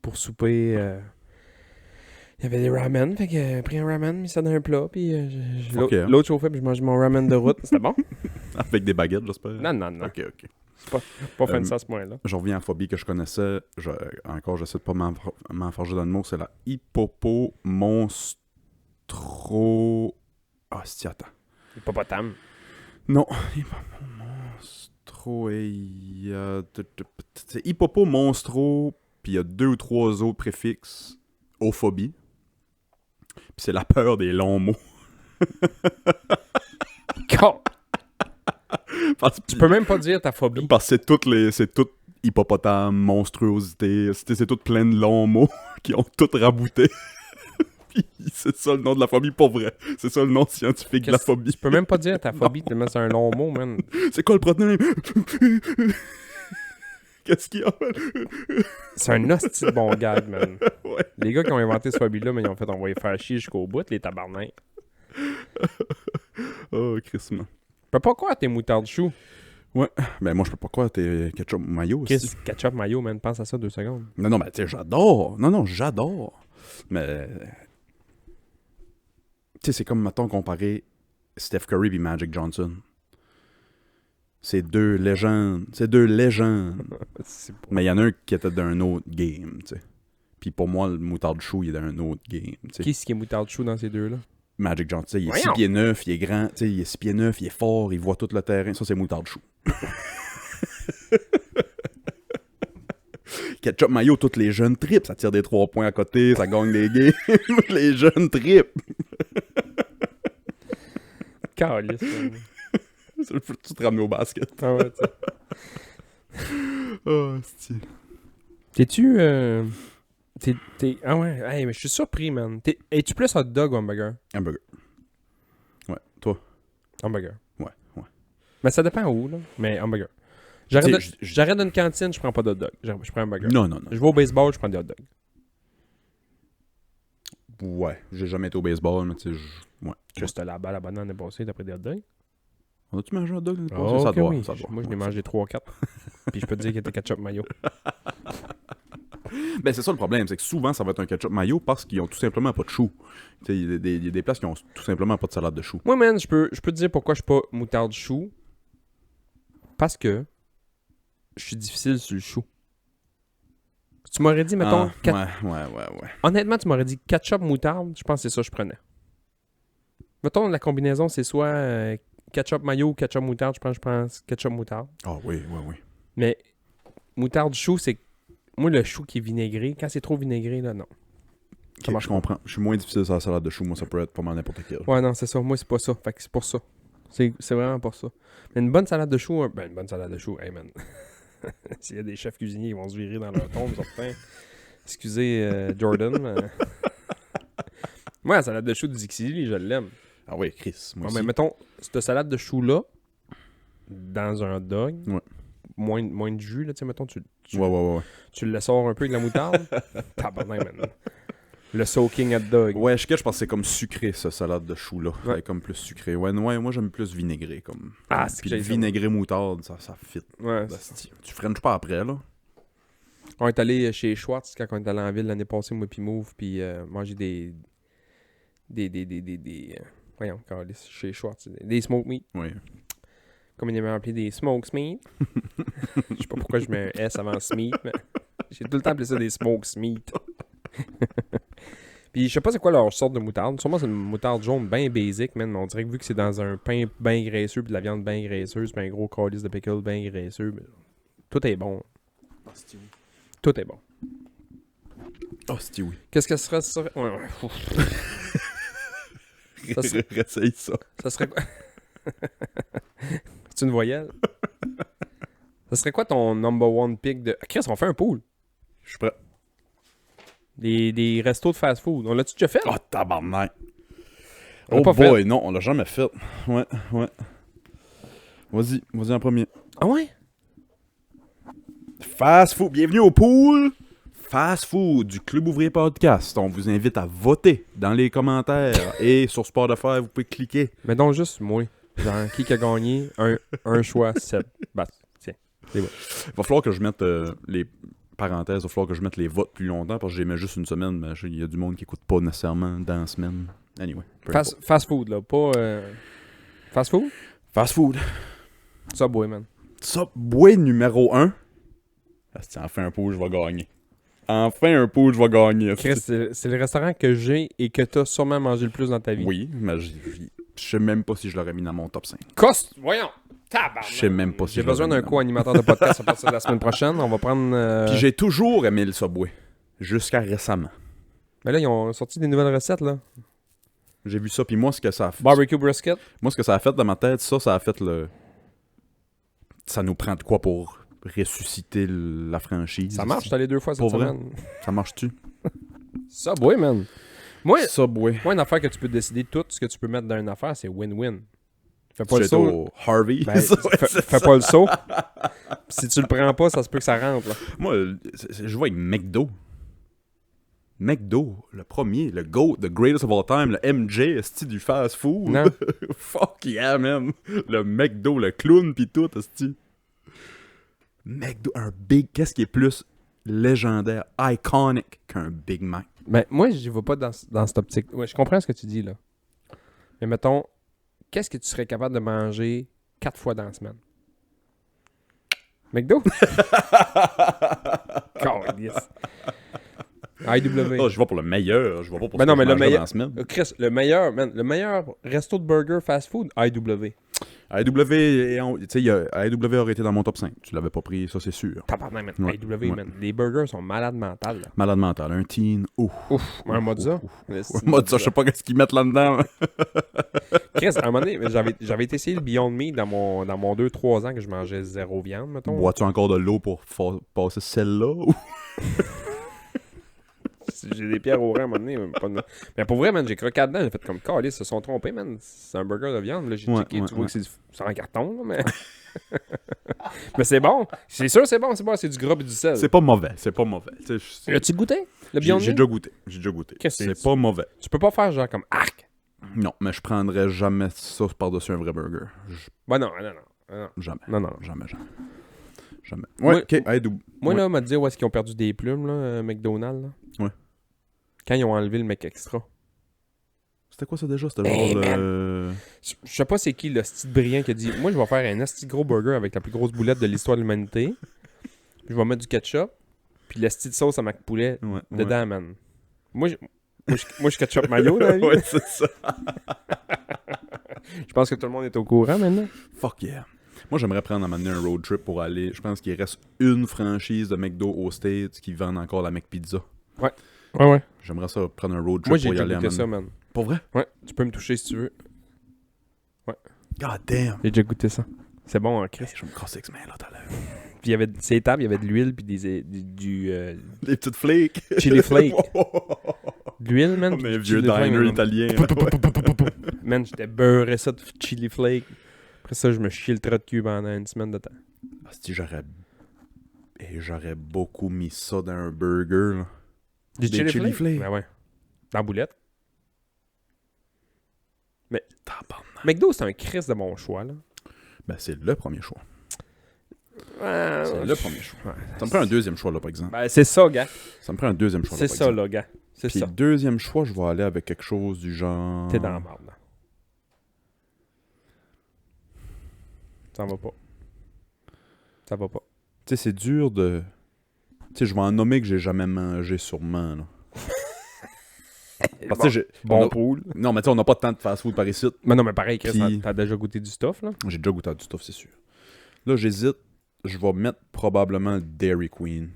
pour souper, il y avait des ramen. Fait que j'ai pris un ramen, mis ça dans un plat. Puis Ok. l'autre chauffait, puis je mangeais mon ramen de route. C'était bon? Avec des baguettes, j'espère. Non. Ok. Pas fait ça à ce point-là. Je reviens à la phobie que je connaissais. Encore, j'essaie de pas m'enfarger dans le mot. C'est la hippopomonstro... Ah, si, attends. Hippopotame. Non. C'est hippopomonstro, puis il y a 2 ou 3 autres préfixes. Ophobie. Puis c'est la peur des longs mots. Tu peux même pas dire ta phobie. Parce que c'est tout hippopotame, monstruosité, c'est tout plein de longs mots qui ont tout rabouté. Puis c'est ça le nom de la phobie, pour vrai. C'est ça le nom scientifique de la phobie. Tu peux même pas dire ta phobie, tellement c'est un long mot, man. C'est quoi le problème? Qu'est-ce qu'il y a? C'est un hostie de bon gag, man. Ouais. Les gars qui ont inventé ce phobie-là, mais ils ont fait envoyer faire chier jusqu'au bout, les tabarnaks. Oh, Christmas. Tu peux pas croire tes moutardes chou. Ouais. Ben moi, je peux pas croire t'es ketchup mayo aussi. Chris, ketchup mayo, man, pense à ça 2 secondes. Non, mais tu sais, j'adore. Non, j'adore. Mais... Tu sais, c'est comme, mettons, comparer Steph Curry et Magic Johnson. C'est 2 légendes. C'est pas... Mais il y en a un qui était d'un autre game, tu sais. Puis pour moi, le moutarde chou, il est dans un autre game. T'sais. Qui est-ce qui est moutarde chou dans ces deux-là? Magic Johnson, il est Voyons. 6 pieds 9, il est grand, il est 6 pieds 9, il est fort, il voit tout le terrain. Ça, c'est moutarde chou. Ketchup mayo, tous les jeunes tripes. Ça tire des 3 points à côté, ça gagne des games. Les jeunes tripes. Calice. Man. Ça peut tout te ramener au basket. Ah ouais, t'sais. Oh, c'est... T'es-tu. Ah ouais, hey, mais je suis surpris, man. Es-tu plus hot dog ou hamburger? Hamburger. Ouais, toi? Hamburger. Ouais, ouais. Mais ça dépend où, là. Mais hamburger. T'sais, J'arrête d'une cantine, je prends pas d'hot dog. Je prends un hamburger. Non. Je vais au baseball, je prends des hot dogs. Ouais, j'ai jamais été au baseball, mais tu sais, ouais. Juste la balle à banane est passée, t'as pris des hot dogs? On a-tu mangé un hot dog l'année passée? Oh, Ça ok, doit, oui. ça doit. Moi, je n'ai mangé 3-4. Puis je peux te dire qu'il était ketchup mayo. Ben, c'est ça le problème, c'est que souvent, ça va être un ketchup mayo parce qu'ils ont tout simplement pas de chou. Tu sais, il y a des places qui ont tout simplement pas de salade de chou. Moi, man, je peux te dire pourquoi je suis pas moutarde chou. Parce que je suis difficile sur le chou. Tu m'aurais dit, mettons... Ouais. Honnêtement, tu m'aurais dit ketchup moutarde, je pense que c'est ça que je prenais. Mettons, la combinaison, c'est soit ketchup mayo ou ketchup moutarde, je pense ketchup moutarde. Ah oui. Mais moutarde chou, c'est... Moi, le chou qui est vinaigré, quand c'est trop vinaigré, là, non. Ça marche Je comprends. Je suis moins difficile sur la salade de chou. Moi, ça peut être pas mal n'importe quel. Ouais, non, c'est ça. Moi, c'est pas ça. Fait que c'est pour ça. C'est vraiment pour ça. Mais une bonne salade de chou, une bonne salade de chou, hey man. S'il y a des chefs cuisiniers qui vont se virer dans leur tombe, certains. Excusez Jordan. Mais... Moi, la salade de chou de Dixie, je l'aime. Ah oui, Chris. Moi Ouais, aussi. mais mettons, cette salade de chou-là, dans un hot dog, Ouais. moins de jus, là, tu sais, mettons, tu Ouais. le sors un peu avec la moutarde. Tabarnak, man. Le soaking hot dog. Ouais, je pense que c'est comme sucré, ça, salade de chou-là. Ouais. C'est comme plus sucré. Ouais, moi, j'aime plus vinaigré. Comme... Ah, c'est Puis que le j'ai ça. vinaigré moutarde, ça fit. Ouais. Basti. Tu frenches pas après, là. On est allé chez Schwartz quand on est allé en ville l'année passée, moi puis Move, puis manger des voyons, câlisse, chez Schwartz, des smoke meat. Oui. Comme il aimait appeler des smokes meat. Je sais pas pourquoi je mets un S avant Smeat, mais j'ai tout le temps appelé ça des smokes meat. Puis je sais pas c'est quoi leur sorte de moutarde. Sûrement c'est une moutarde jaune bien basic, man, mais on dirait que vu que c'est dans un pain bien graisseux puis de la viande bien graisseuse, puis un gros calice de pickle bien graisseux, ben, tout est bon. Tout est bon. Oh, c'est oui. Qu'est-ce que ce serait... Ouais. Ça serait- Réessaye ça. Ça serait quoi? C'est une voyelle? Ça serait quoi ton number one pick de... Chris, on fait un pool. Je suis prêt. Des restos de fast-food. On l'a-tu déjà fait? Oh, tabarnak. On l'a Oh pas boy, non, on l'a jamais fait. Ouais. Vas-y en premier. Ah ouais? Fast food, bienvenue au pool. Fast food du Club Ouvrier Podcast. On vous invite à voter dans les commentaires et sur Spotify, vous pouvez cliquer. Mais donc juste moi. Genre, qui a gagné? Un choix, 7. Bah, tiens. C'est bon. Il va falloir que je mette les parenthèses, il va falloir que je mette les votes plus longtemps parce que j'ai mis juste une semaine, mais il y a du monde qui écoute pas nécessairement dans la semaine. Anyway. peu importe. Fast food, là. Pas... Fast food? Fast food. Subway, man. Subway numéro 1. Enfin un pool, je vais gagner. Chris, c'est le restaurant que j'ai et que t'as sûrement mangé le plus dans ta vie. Oui, mais je sais même pas si je l'aurais mis dans mon top 5. Coste! Voyons! Tabarnak! Je sais même pas si J'ai je besoin l'aurais d'un mis co-animateur de podcast à partir de la semaine prochaine. On va prendre... Puis j'ai toujours aimé le Subway. Jusqu'à récemment. Mais là, ils ont sorti des nouvelles recettes, là. J'ai vu ça, puis moi, ce que ça a fait... Barbecue brisket. Moi, ce que ça a fait dans ma tête, ça a fait le... Ça nous prend de quoi pour ressusciter la franchise? Ça marche, j'étais allé 2 fois cette Pour vrai? semaine. Ça marche-tu? Subway, man. Moi, Subway. une affaire que tu peux décider de tout ce que tu peux mettre dans une affaire, c'est win-win. Fais pas Tu le es saut. au Harvey. Ben, Ça, ouais, fais c'est fais ça. pas le saut. Si tu le prends pas, ça se peut que ça rentre, là. Moi, je vois avec McDo. McDo, le premier, le GOAT, the greatest of all time, le MJ, esti du fast food. Non. Fuck yeah, man. Le McDo, le clown pis tout, esti. McDo, un big... Qu'est-ce qui est plus légendaire, iconic qu'un Big Mac? Ben, moi, je vais pas dans cette optique. Ouais, je comprends ce que tu dis, là. Mais mettons, qu'est-ce que tu serais capable de manger 4 fois dans la semaine? McDo? Calisse. IW. Oh, je vais pour le meilleur. Je vais pas pour Ben ce non, que mais je le mangerais meilleur. dans la semaine. Chris, le meilleur resto de burger fast food, IW. AEW, tu sais, AEW aurait été dans mon top 5. Tu l'avais pas pris, ça c'est sûr. Tabarnak, man. Ouais, IW, ouais. man. Les burgers sont malades mentales. Là. Malade mental, un teen. Ouf. Ouf, un mozza. Moi, ça, je sais pas qu'est-ce qu'ils mettent là-dedans. Chris, à un moment donné, j'avais été essayer le Beyond Meat dans mon 2-3 ans que je mangeais zéro viande, mettons. Bois-tu encore de l'eau pour passer celle-là? ou- J'ai des pierres au rein à un moment donné. Mais pour vrai, man, j'ai croqué dedans. J'ai fait comme Calais, ils se sont trompés, man. C'est un burger de viande. Là, j'ai Ouais, checké. ouais, Tu vois ouais. que c'est en carton, là, mais. Mais c'est bon. C'est sûr, c'est bon. C'est du gras et du sel. C'est pas mauvais, c'est pas mauvais. Tu sais, As-tu goûté le J'ai Beyond j'ai Meat? déjà goûté. J'ai déjà goûté. Qu'est-ce que C'est pas mauvais. Tu peux pas faire genre comme arc. Non, mais je prendrais jamais ça par-dessus un vrai burger. Ben non. Jamais. Non. Jamais. Jamais. Moi- Ouais, ok, AEW. Moi, Ouais. là, on m'a dit où est-ce qu'ils ont perdu des plumes, là, McDonald's. Là. Ouais. Quand ils ont enlevé le Mec Extra. C'était quoi ça déjà? C'était genre Hey, le... Je sais pas c'est qui le style brillant qui a dit moi je vais faire un asti gros burger avec la plus grosse boulette de l'histoire de l'humanité. Puis je vais mettre du ketchup. Puis le style de sauce à Mac Poulet Ouais, dedans, man. Moi, je suis ketchup mayo dans la vie. ouais, c'est ça. Je pense que tout le monde est au courant maintenant. Fuck yeah. Moi, j'aimerais prendre à m'amener un road trip pour aller... Je pense qu'il reste une franchise de McDo aux States qui vendent encore la McPizza. Ouais. J'aimerais ça prendre un road trip Moi j'ai pour y déjà aller à goûté ça, m'amener. man. Pour vrai? Ouais, tu peux me toucher si tu veux. God damn. J'ai déjà goûté ça. C'est bon en Christ. Je vais me casser avec ce main là tout à l'heure. Puis il y avait ces tables, il y avait de l'huile puis du Les petites flakes. chili flake. De l'huile, man. Comme puis un du vieux chili flake, diner man. italien. Man, j'étais beurré ça de chili flake. Après ça, je me chiais le trait de cul pendant une semaine de temps. Si j'aurais beaucoup mis ça dans un burger. Là. Des chili chili flakes? flakes? Ben ouais. Dans la boulette. Mais Tabarnak. McDo, c'est un Christ de bon choix, là. Ben, c'est le premier choix. Ouais, C'est le premier choix. ouais. Ça me prend un deuxième choix, là, par exemple. Ben, c'est ça, gars. Ça me prend un deuxième choix, là, C'est par ça, exemple. là, gars. C'est Puis ça. deuxième choix, je vais aller avec quelque chose du genre... T'es dans la merde, là. Ça va pas. Ça va pas. Tu sais, c'est dur de... Tu sais, je vais en nommer que j'ai jamais mangé sûrement, là. Parce que j'ai... on Bon a- pool. Non, mais tu sais, on n'a pas tant de fast-food par ici. Mais non, mais pareil, Chris, Puis- t'as déjà goûté du stuff, là? J'ai déjà goûté à du stuff, c'est sûr. Là, j'hésite. Je vais mettre probablement Dairy Queen.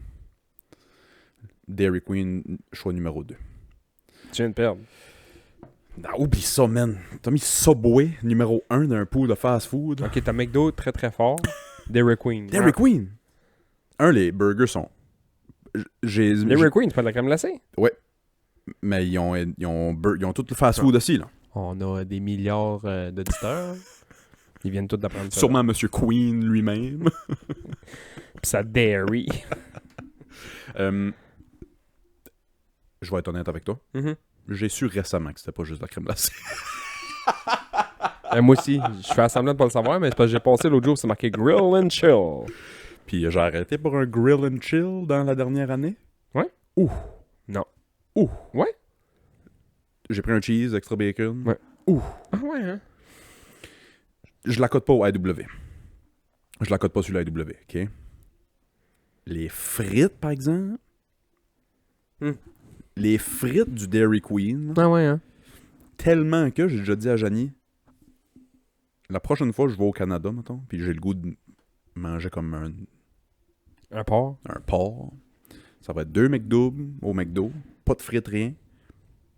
Dairy Queen, choix numéro 2. Tu viens de perdre. Non, oublie ça, man. T'as mis Subway, numéro 1 d'un pool de fast-food. Ok, t'as McDo très très fort. Dairy Queen. Dairy Queen. Les burgers sont... Dairy Queen, c'est pas de la crème glacée? Mais ils ont tout le fast-food aussi, là. On a des milliards d'auditeurs. Ils viennent tous d'apprendre ça. Sûrement Monsieur Queen lui-même. Pis ça Dairy. Je vais être honnête avec toi. Mhm. J'ai su récemment que c'était pas juste de la crème glacée. Moi aussi, je fais semblant de pas le savoir, mais c'est parce que j'ai passé l'autre jour, c'est marqué Grill and Chill. Puis j'ai arrêté pour un grill and chill dans la dernière année. Ouais? Ouh. Non. Ouh. Ouais? J'ai pris un cheese, extra bacon. Ouais. Ouh. Ah ouais, hein? Je la cote pas au AEW. Je la cote pas sur l'AEW, OK? Les frites, par exemple. Hmm. Les frites du Dairy Queen. Ah ouais, hein? Tellement que j'ai déjà dit à Janie, la prochaine fois que je vais au Canada, mettons, puis j'ai le goût de manger comme Un porc. un porc, ça va être 2 McDouble au McDo, pas de frites, rien.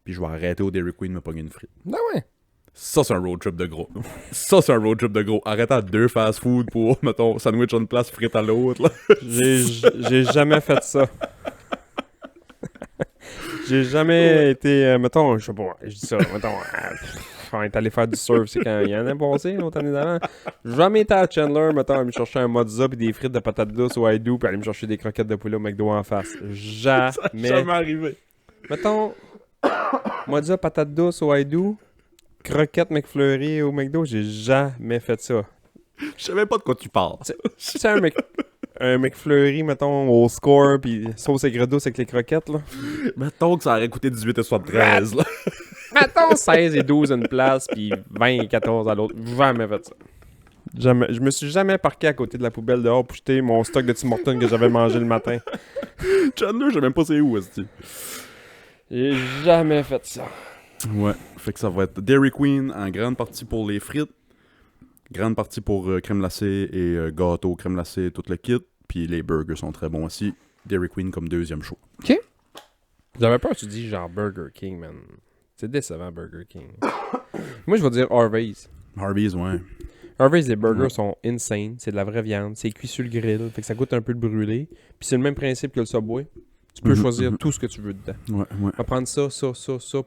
Puis je vais arrêter au Dairy Queen de me pogner une frite. Ah ouais. Ça, c'est un road trip de gros. Ça, c'est un road trip de gros. Arrêter à 2 fast-food pour, mettons, sandwich à une place, frites à l'autre. Là. J'ai jamais fait ça. J'ai jamais été, mettons, je sais pas, je dis ça, mettons, on est allé faire du surf, c'est quand il y en a passé, l'autre année d'avant. J'ai jamais été à Chandler, mettons, aller me chercher un mozza puis des frites de patates douces au Haïdou puis aller me chercher des croquettes de poulet au McDo en face. Jamais. arrivé. Mettons, mozza, patates douces au Haïdou, croquettes McFlurry au McDo, j'ai jamais fait ça. Je savais pas de quoi tu parles. C'est un McFlurry, mettons, au score, puis sauce aigre douce avec les croquettes, là. Mettons que ça aurait coûté 18,73 là. Mettons 16 et 12 à une place, puis 20 et 14 à l'autre. Jamais fait ça. Jamais. Je me suis jamais parqué à côté de la poubelle dehors pour jeter mon stock de Tim Hortons que j'avais mangé le matin. Chandler, je sais même pas c'est où, est-ce. J'ai jamais fait ça. Ouais, fait que ça va être Dairy Queen en grande partie pour les frites, grande partie pour crème glacée et gâteau, crème glacée, tout le kit. Puis les burgers sont très bons aussi. Dairy Queen comme deuxième choix. J'avais peur que tu dis genre Burger King, man. C'est décevant, Burger King. Moi, je vais dire Harvey's. Harvey's, ouais. Harvey's, les burgers Ouais. sont insane. C'est de la vraie viande. C'est cuit sur le grill. Fait que ça goûte un peu le brûlé. Puis c'est le même principe que le Subway. Tu peux choisir tout ce que tu veux dedans. Ouais, ouais. On va prendre ça,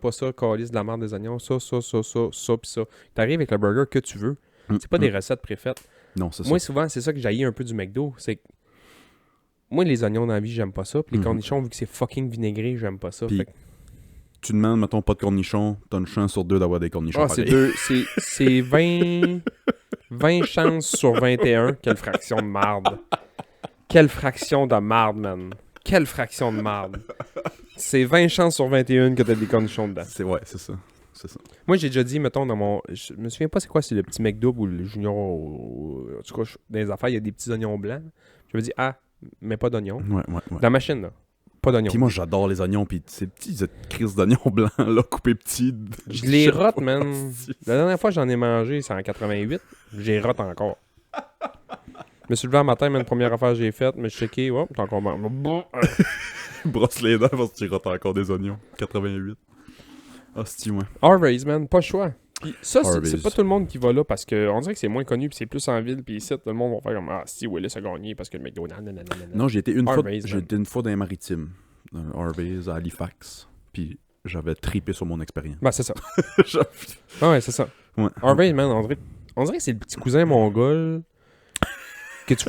pas ça, calice de la marde des oignons, ça, pis ça. T'arrives avec le burger que tu veux. C'est pas des recettes préfaites. Non, c'est Moi, ça. souvent, c'est ça que j'haïs un peu du McDo. C'est que moi, les oignons dans la vie, j'aime pas ça. Puis les cornichons, vu que c'est fucking vinaigré, j'aime pas ça. Puis Fait que- Tu demandes, mettons, pas de cornichons, t'as une chance sur 2 d'avoir des cornichons. Ah, c'est pareil. c'est 20 chances sur 21. Quelle fraction de marde. Quelle fraction de marde, man. Quelle fraction de marde. C'est 20 chances sur 21 que t'as des cornichons dedans. Ouais, c'est ça. C'est ça. Moi, j'ai déjà dit, mettons, dans mon... Je me souviens pas c'est quoi, c'est le petit McDouble ou le Junior... En tout cas, dans les affaires, il y a des petits oignons blancs. Je me dis, mais pas d'oignons. Ouais, ouais, ouais. Dans la machine, là. Pas d'oignons. Puis moi, j'adore les oignons, puis ces petits cette crise d'oignons blancs, là, coupés petits. Je les rote, man. La dernière fois que j'en ai mangé, c'est en 88. J'ai rote encore. Je me suis levé un matin, une première affaire que j'ai faite, me suis checké, t'es encore bon. Brosse les dents parce que tu rates encore des oignons. 88. Hostie, ouais. Harvey's, man, pas le choix. Puis ça, c'est Harvey's. pas tout le monde qui va là parce que on dirait que c'est moins connu, puis c'est plus en ville, puis ici, tout le monde va faire comme si Willis a gagné parce que le McDonald's. Non, j'ai été une fois Harvey's, j'ai man. été une fois dans les maritimes. Dans Harvey's, à Halifax. Puis j'avais tripé sur mon expérience. Ben, c'est ça. Je- Ah ouais, c'est ça. ouais. Harvey's, man, on dirait que c'est le petit cousin mongol que tu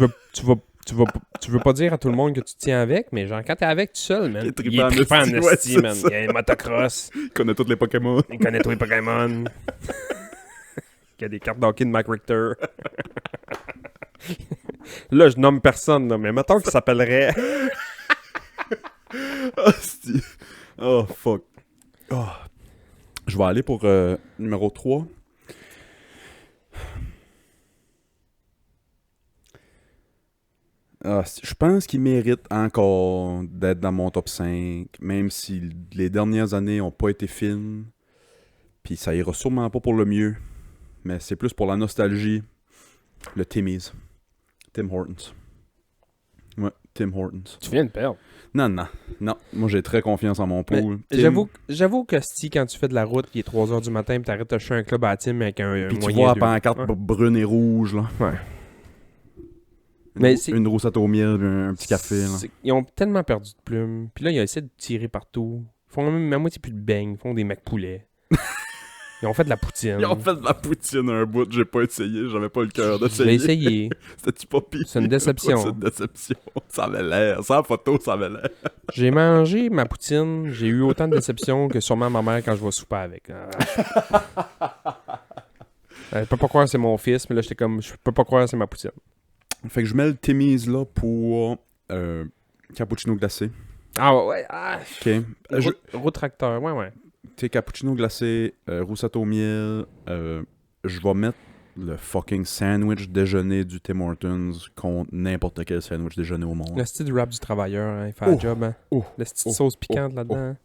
veux pas dire à tout le monde que tu tiens avec, mais genre quand t'es avec tout seul, man, Il est il est trippant en trippant en esti, esti, ouais, man. c'est ça. Il y a un motocross, Il connaît tous les Pokémon. il connaît tous les Pokémon. Il y a des cartes d'hockey de Mike Richter. Là, je nomme personne, là, mais mettons qu'il s'appellerait... Hostie. Oh, fuck. Oh. Je vais aller pour numéro 3. Je pense qu'il mérite encore d'être dans mon top 5, même si les dernières années n'ont pas été fines. Puis ça ira sûrement pas pour le mieux. Mais c'est plus pour la nostalgie. Le Timmy's. Tim Hortons. Ouais, Tim Hortons. Tu viens de perdre. Non. Moi, j'ai très confiance en mon pool. Mais j'avoue que si quand tu fais de la route, il est 3h du matin, puis t'arrêtes de chercher un club à la team avec un Puis tu moyen vois la de... pancarte Ouais. brune et rouge, là. Ouais. Mais c'est- Une roussette au miel, un petit café, là. Ils ont tellement perdu de plumes. Puis là, ils ont essayé de tirer partout. Ils font même à moitié plus de beignes. Ils font des mecs poulets. Ils ont fait de la poutine. Ils ont fait de la poutine un bout, j'ai pas essayé, j'avais pas le cœur Je l'ai d'essayer. essayé. C'était-tu pas pire? C'est une déception. C'est une déception. Ça avait l'air. Sans photo, ça avait l'air. J'ai mangé ma poutine. J'ai eu autant de déception que sûrement ma mère quand je vais souper avec. Elle peut pas croire que c'est mon fils, mais là, j'étais comme, je peux pas croire que c'est ma poutine. Fait que je mets le Timmy's là pour cappuccino glacé. Ah ouais, ah. Ok. Route tracteur, ouais. Tu sais, cappuccino glacé, roussette au miel. Je vais mettre le fucking sandwich déjeuner du Tim Hortons contre n'importe quel sandwich déjeuner au monde. Le style du rap du travailleur, hein, il fait la job, hein. Le style sauce piquante là-dedans.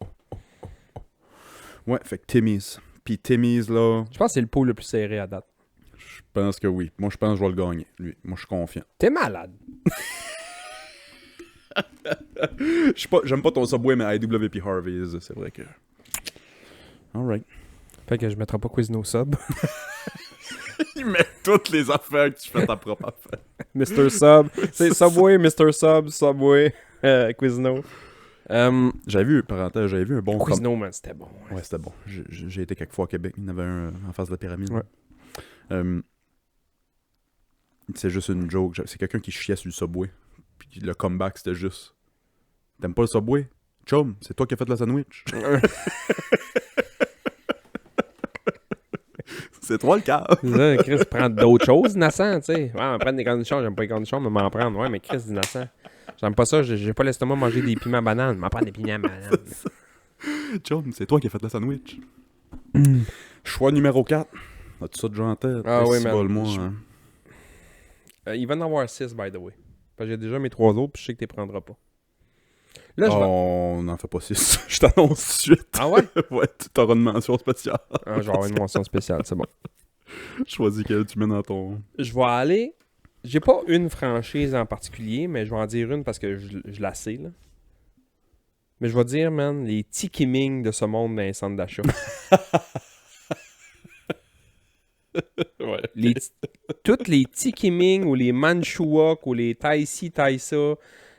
Ouais, fait que Timmy's. Puis Timmy's là, Je pense que c'est le pot le plus serré à date. je pense que oui. Moi, je pense que je vais le gagner, lui. Moi, je suis confiant. T'es malade. J'aime pas ton Subway, mais IWP Harvey's, c'est vrai que... Alright. Fait que je mettrai pas Quizno Sub. Il met toutes les affaires que tu fais ta propre affaire. Mr. Sub. C'est Subway, Mr. Sub, Subway, Quizno. J'avais vu un bon... Quizno, man, c'était bon. Ouais, c'était bon. J'ai été quelques fois à Québec. Il y en avait un en face de la pyramide. Ouais. C'est juste une joke. C'est quelqu'un qui chiait sur le Subway. Puis le comeback, c'était juste... T'aimes pas le Subway? Chum, c'est toi qui as fait le sandwich. C'est toi le cas. Là, Chris prend d'autres choses, innocent, tu sais. Ouais, on prend des cornichons, j'aime pas les cornichons, mais m'en prendre. Ouais, mais Chris, innocent. J'aime pas ça, j'ai pas l'estomac manger des piments bananes. M'en prendre des piments bananes. Chum, c'est toi qui as fait le sandwich. Choix numéro 4. As-tu ça déjà en tête? Ah oui, C'est man. pas le moi, hein. Il va en avoir 6, by the way. Parce que j'ai déjà mes 3 autres, puis je sais que tu les prendras pas. Là, je vais... On n'en fait pas 6. Je t'annonce tout de suite. Ah ouais? Ouais, tu auras une mention spéciale. Ah, je vais avoir une mention spéciale, c'est bon. Choisis quelle tu mets dans ton... Je vais aller... J'ai pas une franchise en particulier, mais je vais en dire une parce que je la sais, là. Mais je vais dire, man, les Tiki Ming de ce monde dans les centres d'achat. Ouais. Toutes les Tiki Ming ou les Manchuok ou les Tai Si Tai Sa,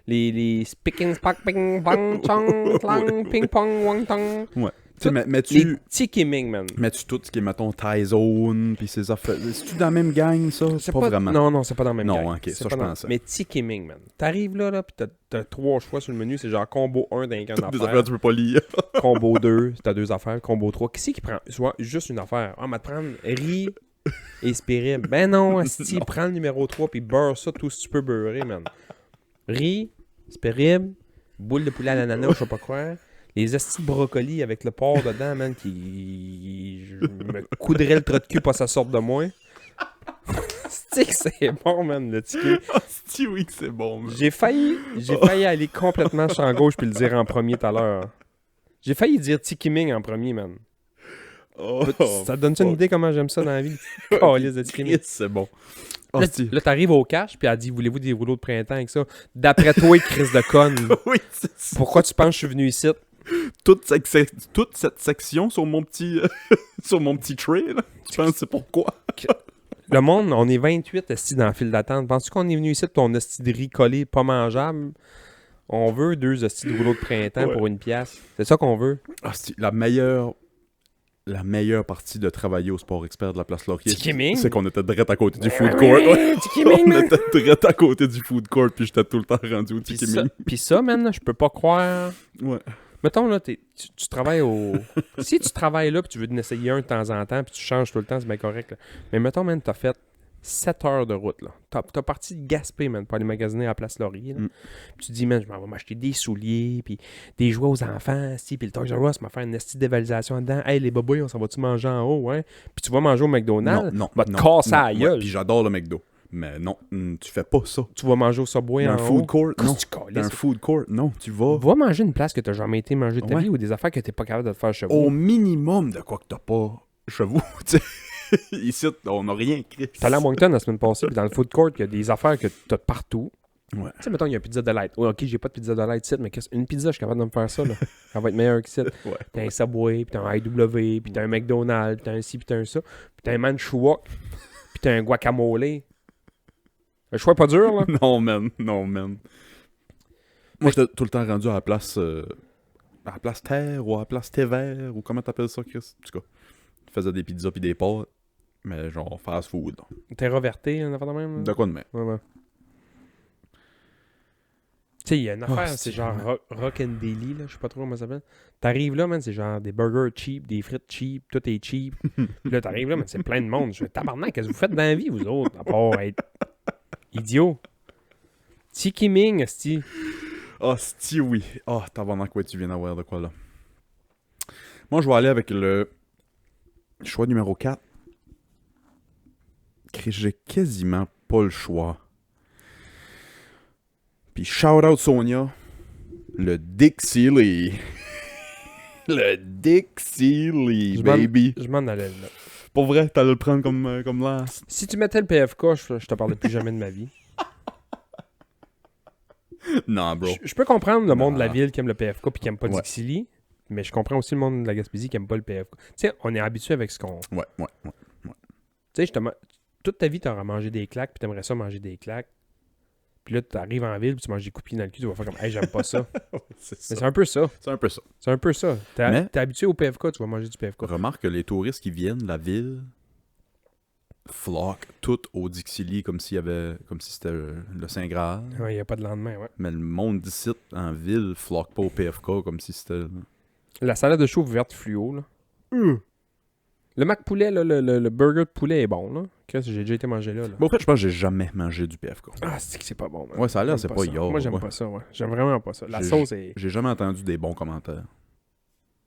les Spicking Spack Ping Bang Chong Clang Ping Pong Wang Tong. Ouais. Tu sais, Les mets-tu Tiki Ming, man. tout ce qui est, mettons, Tyzone, pis ces affaires... C'est-tu dans la même gang, ça? C'est pas vraiment. Non, c'est pas dans le même Non, gang. ok, C'est ça, pas je dans- pensais. Mais Tiki Ming, man. T'arrives là, pis t'as 3 choix sur le menu. C'est genre combo 1 d'un gang Des d'affaires. affaires tu peux pas lire. Combo 2, t'as 2 affaires. Combo 3. Qui c'est qui prend soit juste une affaire? Ah, on va te prendre riz et spirib. Ben non, asti, prends le numéro 3 puis beurre ça tout ce que tu peux beurrer, man. Riz, spirib, boule de poulet à l'ananas, je sais pas quoi. Les astis de brocoli avec le porc dedans, man, qui... Je me coudrais le trou de cul pas ça sorte de moi. C'est que c'est bon, man, le ticket. Si oui, c'est bon, man. J'ai failli aller complètement champ gauche puis le dire en premier tout à l'heure. J'ai failli dire Tiki Ming en premier, man. Oh, Ça te donne-tu une idée comment j'aime ça dans la vie? Calice de Tiki Ming. Christ, c'est bon. Oh, Là, si. là, t'arrives au cash puis elle dit voulez-vous des rouleaux de printemps avec ça? D'après toi, Chris de conne, Oui, c'est ça. pourquoi tu penses que je suis venu ici? Toute cette section sur mon petit sur mon petit tray, là. Tu penses c'est pourquoi? Le monde, on est 28 esti dans le fil d'attente. Penses-tu qu'on est venu ici pour ton esti de riz collé pas mangeable? On veut 2 esti de rouleaux de printemps Ouais. pour une pièce. C'est ça qu'on veut. Ah, c'est la meilleure partie de travailler au Sport Expert de la Place Laurier, Tiki Ming? c'est qu'on était direct à côté du food Oui, court. Ouais. Tiki Ming, On man. était direct à côté du food court, puis j'étais tout le temps rendu au Puis Tiki ça, Ming. pis ça, man, je peux pas croire... Ouais. Mettons, là, tu travailles au... Si tu travailles là, puis tu veux en essayer un de temps en temps, puis tu changes tout le temps, c'est bien correct, là. Mais mettons, man, t'as fait 7 heures de route, là. T'as parti de Gaspé, man, pour aller magasiner à Place Laurier, là. Mm. Puis tu dis, man, je m'en vais m'acheter des souliers, puis des jouets aux enfants, si, puis le Toys R Us m'a fait une petite dévalisation dedans. Hey, les bobouilles, on s'en va-tu manger en haut, ouais? Puis tu vas manger au McDonald's, va te casser la Ouais, gueule. puis j'adore le McDo. Mais non, tu fais pas ça. Tu vas manger au Subway Dans en un haut. food court, non. Qu'est-ce que tu Dans un calisses? food court, non. Tu vas Va manger une place que t'as jamais été manger de ta Ouais. vie ou des affaires que t'es pas capable de te faire chez vous. au minimum de quoi que t'as pas chez vous. Tu sais. Ici, on n'a rien, Chris. J'étais allé à Moncton la semaine passée, puis dans le food court, il y a des affaires que t'as de partout. Ouais. Tu sais, mettons, il y a une pizza de light. Ouais, ok, j'ai pas de pizza de light ici, mais une pizza, je suis capable de me faire ça, là. Elle va être meilleure qu'ici. Ouais. T'as un Subway, puis t'as un IW, puis t'as un McDonald's, puis t'as un ci, puis t'as un ça. Puis t'as un Manchuok, puis t'as un guacamole. Le choix est pas dur, là. Non, man. Moi, j'étais tout le temps rendu à la place terre ou à la place thé vert ou comment t'appelles ça, Chris? En tout cas, je faisais des pizzas pis des pâtes, mais genre fast food. Là. Terra Verte, un affaire de même. là. De quoi de même? Ouais, ouais. Tu sais, il y a une affaire, c'est c'est genre Rock and Daily, là, je sais pas trop comment ça s'appelle. T'arrives là, man, c'est genre des burgers cheap, des frites cheap, tout est cheap. Puis là, t'arrives là, man, c'est plein de monde. Je fais tabarnak, qu'est-ce que vous faites dans la vie, vous autres, à part être idiot. Tiki Ming, esti. Ah, si oui. Ah, tabarnak, ouais, tu viens d'avoir de quoi là. Moi, je vais aller avec le choix numéro 4. Chris, j'ai quasiment pas le choix. Puis shout out Sonia, le Dixie Lee. Le Dixie Lee, Je baby. Je m'en allais là. Pour vrai, t'allais le prendre comme last. Si tu mettais le PFK, je te parlais plus jamais de ma vie. Non, bro. Je peux comprendre le monde Non. de la ville qui aime le PFK puis qui aime pas Ouais. Dixie Lee, mais je comprends aussi le monde de la Gaspésie qui aime pas le PFK. Tu sais, on est habitué avec ce qu'on... Ouais. Tu sais, justement, toute ta vie, t'auras mangé des claques puis t'aimerais ça manger des claques. Puis là, t'arrives en ville puis tu manges des coups de pied dans le cul, tu vas faire comme « Hey, j'aime pas ça. » C'est Mais ça. c'est un peu ça. C'est un peu ça. C'est un peu ça. Mais- T'es habitué au PFK, tu vas manger du PFK. Remarque que les touristes qui viennent de la ville floquent tout au Dixie Lee comme si c'était le Saint Graal. Il n'y a pas de lendemain, ouais. Mais le monde d'ici en ville floque pas au PFK comme si c'était. La salade de chauve verte fluo, là. Le mac poulet, là, le burger de poulet est bon, là. Qu'est-ce que j'ai déjà été manger là, là. Bon, en fait, je pense que j'ai jamais mangé du PFK. Ah, c'est que c'est pas bon, man. Ouais, ça a l'air, J'aime c'est pas ça. yard, Moi, j'aime ouais. pas ça, ouais. J'aime vraiment pas ça. La J'ai- sauce est... Tu J'ai jamais entendu des bons commentaires.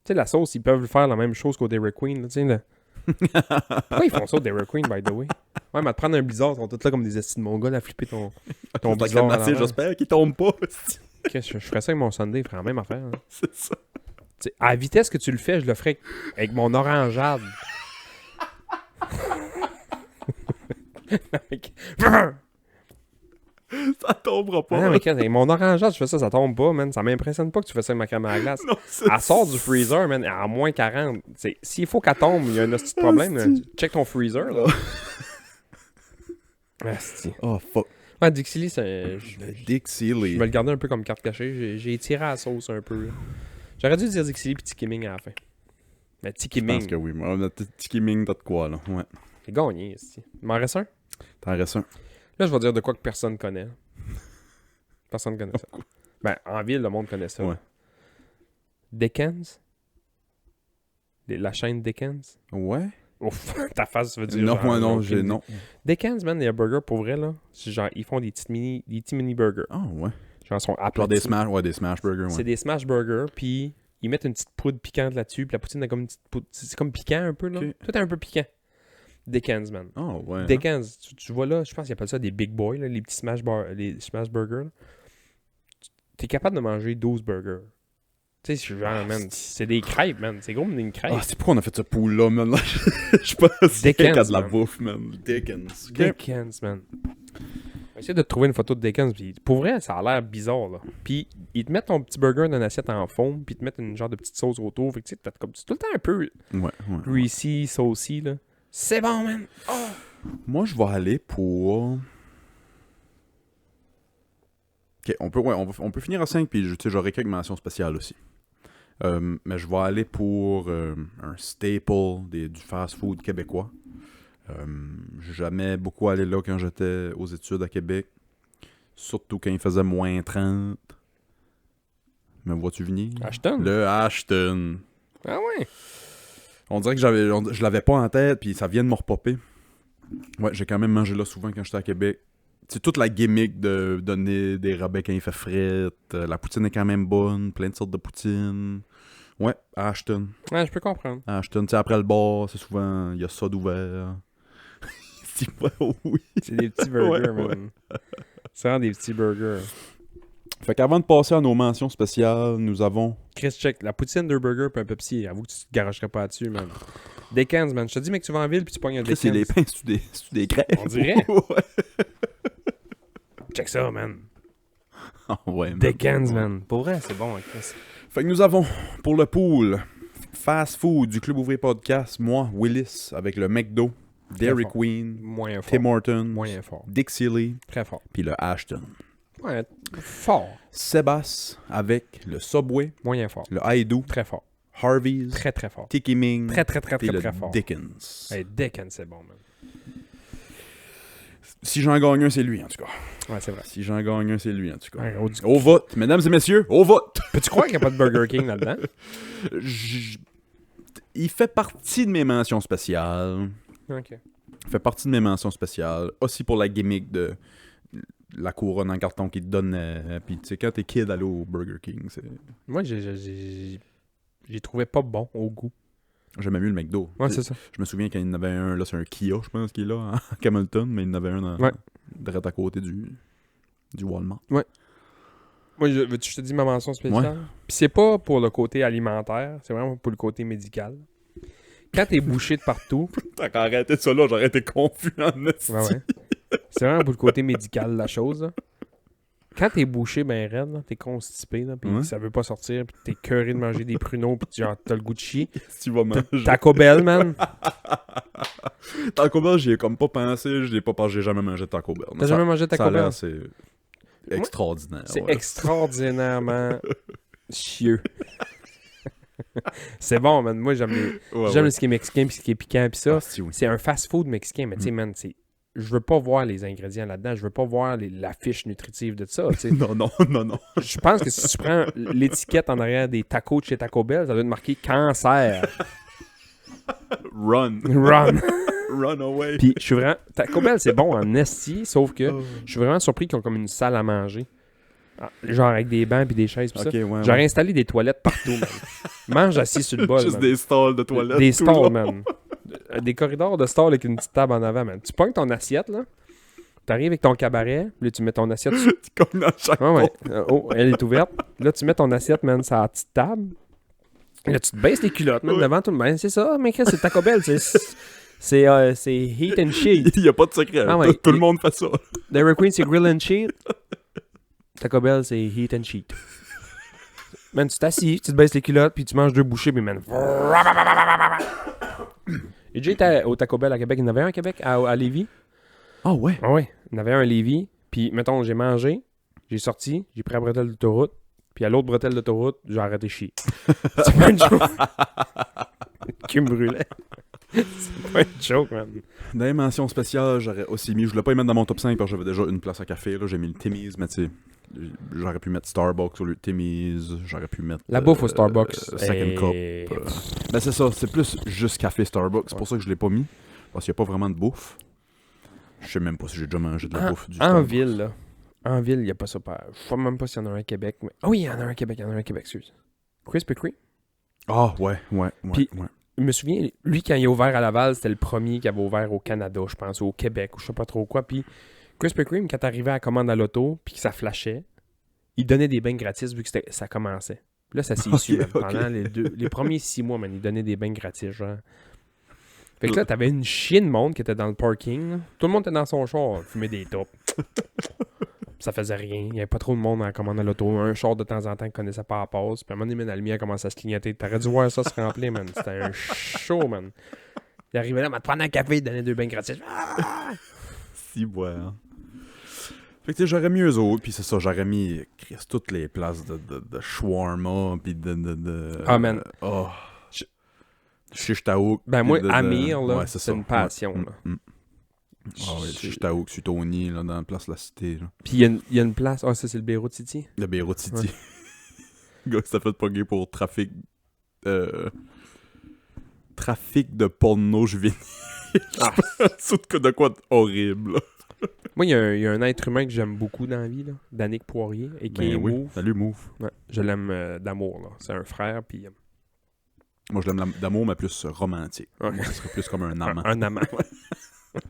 sais, la sauce, ils peuvent faire la même chose qu'au Dairy Queen, là, tu sais, Pourquoi ils font ça, Dairy Queen, by the way? Ouais, mais te prendre un blizzard, ils sont tous là comme des estis de mongols à flipper ton blizzard. J'espère qu'il tombe pas. Je ferais ça avec mon Sunday, je ferais la même affaire. Hein. C'est ça. T'sais, à la vitesse que tu le fais, je le ferais avec mon orangeade. Ça tombera pas. Non, mais avec mon orangeade, je fais ça, ça tombe pas, man. Ça m'impressionne pas que tu fais ça avec ma crème à la glace. Non, Elle sort du freezer, man, à moins 40. S'il faut qu'elle tombe, il y a un petit problème. Là. Check ton freezer, là. Asti. Oh, fuck. Ouais, Dixie c'est... Dixie Je vais le garder un peu comme carte cachée. J'ai étiré la sauce un peu. Là. J'aurais dû dire Dixie puis Tiki Ming à la fin. Mais Tiki Je pense Ming. que oui. Tiki Ming, t'as de quoi, là. Ouais. J'ai gagné, ici. Il m'en reste un? T'en restes un. Là, je vais dire de quoi que personne connaît. Personne connaît ça. Ben, en ville, le monde connaît ça. Ouais. Dickens? La chaîne Dickens? Ouais. Ouf, ta face veut dire... Non, genre, moi, non, aucune j'ai... idée. Non. Dickens, man, les burgers, pour vrai, là, c'est genre, ils font des petits mini burgers. Ah, ouais. Genre, ils sont Genre aplatis. des smash burgers, ouais. C'est des smash burgers, puis ils mettent une petite poudre piquante là-dessus, puis la poutine a comme une petite poudre... C'est comme piquant un peu, là. Ok. Tout est un peu piquant. Dickens, man. Ah, ouais. Dickens, tu vois là, je pense qu'ils appellent ça des big boys, là, les petits les smash burgers. Là. T'es capable de manger 12 burgers. Tu sais, je suis genre, man, c'est des crêpes, man. C'est gros comme une crêpe. Ah, c'est pourquoi on a fait ce pool-là, man. Je pense qu'il y a de la man. bouffe, man. Dickens. Ok. Dickens, man. On va essayer de te trouver une photo de Dickens. Puis pour vrai, ça a l'air bizarre, là. Puis ils te mettent ton petit burger dans une assiette en fond, puis ils te mettent une genre de petite sauce autour. Fait que tu sais, t'as comme tout le temps un peu Ouais. greasy, saucy, là. C'est bon, man. Oh! Moi, je vais aller pour... Ok, on peut finir à 5, puis j'aurai quelques mentions spéciales aussi. Mais je vais aller pour un staple du fast-food québécois. J'ai jamais beaucoup allé là quand j'étais aux études à Québec. Surtout quand il faisait moins 30. Me vois-tu venir? Ashton? Le Ashton. Ah ouais? On dirait que je l'avais pas en tête, puis ça vient de me repopper. Ouais, j'ai quand même mangé là souvent quand j'étais à Québec. C'est toute la gimmick de donner des rabais quand il fait frette. La poutine est quand même bonne, plein de sortes de poutine. Ouais, à Ashton. Ouais, je peux comprendre. À Ashton, tu sais, après le bar, c'est souvent, il y a ça d'ouvert. Oui. C'est des petits burgers, Ouais, man. C'est vraiment des petits burgers. Fait qu'avant de passer à nos mentions spéciales, nous avons... Chris, check. La poutine, 2 burgers puis un Pepsi. Avoue que tu te garagerais pas là-dessus, man. Dickens, man. Je te dis, mec, tu vas en ville puis tu pognes un Chris, Dickens. c'est les pains, c'est des crêpes. On dirait. Ouais. Check ça, man. Ah ouais, man. Dickens, man. Pour vrai, c'est bon, hein, Chris. Fait que nous avons, pour le pool, Fast Food du Club Ouvrier Podcast, moi, Willis, avec le McDo, Dairy fort. Queen, Moyen fort. Tim Hortons, Moyen fort. Dixie Lee, Très fort. puis le Ashton. Ouais, fort. Sébastien avec le Subway, Moyen fort. le Haidou, Très fort. Harvey's, Très, très fort. Tiki Ming, Très, très, très, puis très, le très fort. Dickens. Hey, Dickens, c'est bon, man. Si j'en gagne un, c'est lui, en tout cas. Ouais, c'est vrai. Si j'en gagne un, c'est lui, en tout cas. Ouais, Au vote, mesdames et messieurs, au vote! Peux-tu croire qu'il n'y a pas de Burger King là-dedans? Il fait partie de mes mentions spéciales. Ok. Il fait partie de mes mentions spéciales. Aussi pour la gimmick de la couronne en carton qu'il te donnait. Puis tu sais, quand t'es kid, aller au Burger King, c'est... Moi, j'ai trouvé pas bon au goût. J'aimais mieux le McDo. Ouais, Tu sais, c'est ça. je me souviens quand il y en avait un, là c'est un Kia, je pense qu'il est là, à Hamilton, mais il y en avait un Ouais. direct à côté du Walmart. Moi, veux-tu que je te dis ma mention spéciale? Ouais. Puis c'est pas pour le côté alimentaire, c'est vraiment pour le côté médical. Quand t'es bouché de partout, T'as qu'à arrêter ça là, j'aurais été confus en esti. ouais. C'est vraiment pour le côté médical de la chose. Là. Quand t'es bouché ben raide, là, t'es constipé, là, pis Ouais. ça veut pas sortir, pis t'es curé de manger des pruneaux, pis genre t'as le goût de chier. Si tu vas manger. Taco Bell, man. Taco Bell, j'y ai comme pas pensé, je l'ai pas pensé, j'ai jamais mangé de Taco Bell. Mais T'as ça- jamais mangé de ça Taco a l'air Bell? assez extraordinaire. C'est ouais. extraordinairement chieux. C'est bon, man. Moi, j'aime Ouais, j'aime ouais. ce qui est mexicain pis ce qui est piquant pis ça. Ah, si, oui. C'est un fast-food mexicain, mais tu sais, man, je veux pas voir les ingrédients là-dedans. Je veux pas voir la fiche nutritive de ça, tu sais. Non. Je pense que si tu prends l'étiquette en arrière des tacos de chez Taco Bell, ça doit être marqué cancer. Run. Run. Run away. Puis je suis vraiment... Taco Bell, c'est bon en esti, sauf que Oh. je suis vraiment surpris qu'ils ont comme une salle à manger. Ah, genre avec des bancs puis des chaises pis Ok, ça. ouais. J'aurais installé des toilettes partout, man. Mange assis sur le bol, Juste man. des stalls de toilettes. Des tout le long. stalls, man. des corridors de store avec une petite table en avant, man. Tu pognes ton assiette, là. T'arrives avec ton cabaret, là, tu mets ton assiette sur... Comme dans chaque Ouais. porte. Oh, elle est ouverte. Là, tu mets ton assiette, man, sur la petite table. Là, tu te baisses les culottes, man, Ouais. devant tout le monde. C'est ça, mais Chris, c'est Taco Bell. C'est heat and sheet. Il n'y a pas de secret. Ah ouais. Tout le monde fait ça. Dairy Queen, c'est grill and sheet. Taco Bell, c'est heat and sheet. Man, tu t'assis, tu te baisses les culottes, puis tu manges 2 bouchées, puis man... J'ai déjà été au Taco Bell à Québec. Il y en avait un à Québec, à Lévis. Ah ouais? Ah ouais, il y en avait un à Lévis. Puis, mettons, j'ai mangé, j'ai sorti, j'ai pris la bretelle d'autoroute, puis à l'autre bretelle d'autoroute, j'ai arrêté de chier. C'est pas une joke. Qui me brûlait. C'est pas une joke, man. Dans les mentions spéciales, j'aurais aussi mis... Je voulais pas y mettre dans mon top 5 parce que j'avais déjà une place à café. Là. J'ai mis le Timmy's, mais tu sais... J'aurais pu mettre Starbucks au lieu de Timmy's. J'aurais pu mettre... La bouffe au Starbucks. Second Cup. Ben c'est ça, c'est plus juste café Starbucks. C'est pour ça que je l'ai pas mis. Parce qu'il n'y a pas vraiment de bouffe. Je sais même pas si j'ai déjà mangé de la bouffe du En Starbucks. ville, là. En ville, il n'y a pas ça. Je sais même pas s'il y en a un à Québec. Mais... Oh oui, il y en a un à Québec, excuse. Krispy Kreme. Ah ouais. Puis- Je me souviens, lui, quand il a ouvert à Laval, c'était le premier qui avait ouvert au Canada, je pense, ou au Québec, ou je sais pas trop quoi. Puis Krispy Kreme, quand t'arrivais à la commande à l'auto, puis que ça flashait, il donnait des bains gratis vu que ça commençait. Puis là, ça s'est su. Ok. Pendant les premiers 6 mois, man, il donnait des bains gratis, genre. Fait que là, t'avais une chienne de monde qui était dans le parking. Là. Tout le monde était dans son char, fumait des tops. Ça faisait rien. Il n'y avait pas trop de monde à la commande à l'auto. Un char de temps en temps qui connaissait pas la passe. Puis à un moment donné, man, la lumière commençait à se clignoter. T'aurais dû voir ça se remplir, man. C'était un show, man. Il arrivait là, il m'a prendre un café, il donnait 2 bains gratis. Ah! Si, ouais. Hein. Fait que tu sais, j'aurais mis eux autres, puis c'est ça, j'aurais mis Chris, toutes les places de shawarma, puis Ah, man. Oh. Shish Taouk. Ben moi, puis Amir, là, ouais, c'est ça. une passion, Ouais. là. Ah ouais, Shish Taouk, Sutoni, là, dans la place de la cité, là. Puis il y a une place. Ah, ça, c'est le Beyrouth City. Le Beyrouth City. Le gars, ça fait pogger pour trafic... trafic de porno juvénile. Ah. C'est de quoi horrible, là. Moi, il y a un être humain que j'aime beaucoup dans la vie, là. Danick Poirier, et qui est Ben oui, Move. salut Move. Ouais, je l'aime d'amour, là. C'est un frère, puis... Moi, je l'aime d'amour, mais plus romantique. Ok. Moi, ce serait plus comme un amant. Un amant, ouais.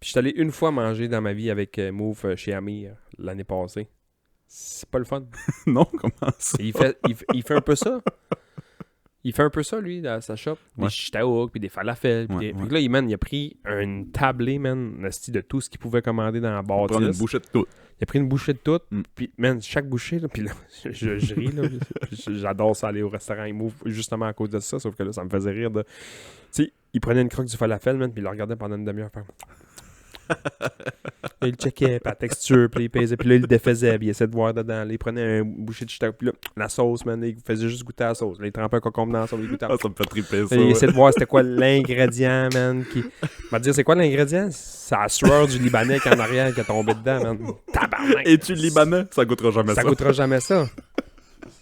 Puis je suis allé une fois manger dans ma vie avec Move chez Amir l'année passée. C'est pas le fun. Non, comment ça? Et il fait un peu ça. Il fait un peu ça, lui, dans sa shop. Des Ouais. shtaouk, puis des falafels. Puis Ouais, des... ouais. Fait que là, il a pris une tablée, man, de tout ce qu'il pouvait commander dans la Prendre une bâtisse. bouchée de tout. Il a pris une bouchée de tout. Mm. Puis, man, chaque bouchée, là, puis là, je ris, là. J'adore ça aller au restaurant. Il m'ouvre justement à cause de ça, sauf que là, ça me faisait rire de... Tu sais, il prenait une croque du falafel, man, puis il le regardait pendant une demi-heure. Faire... Là, il checkait, puis la texture, puis il pesait, puis là, il le défaisait, puis il essayait de voir dedans. Là, il prenait un bouchée de shtaouk, puis là, la sauce, man, il faisait juste goûter à la sauce. Là, il trempait un concombre dans la sauce, il goûtait à la Ah, ça me fait triper, ça. il ouais. essaie de voir c'était quoi l'ingrédient, man. Qui... Va te dire, c'est quoi l'ingrédient? C'est la sueur du Libanais qui est en arrière qui est tombé dedans, man. Tabarnak! Es-tu Libanais? Ça goûtera jamais ça. Ça goûtera jamais ça.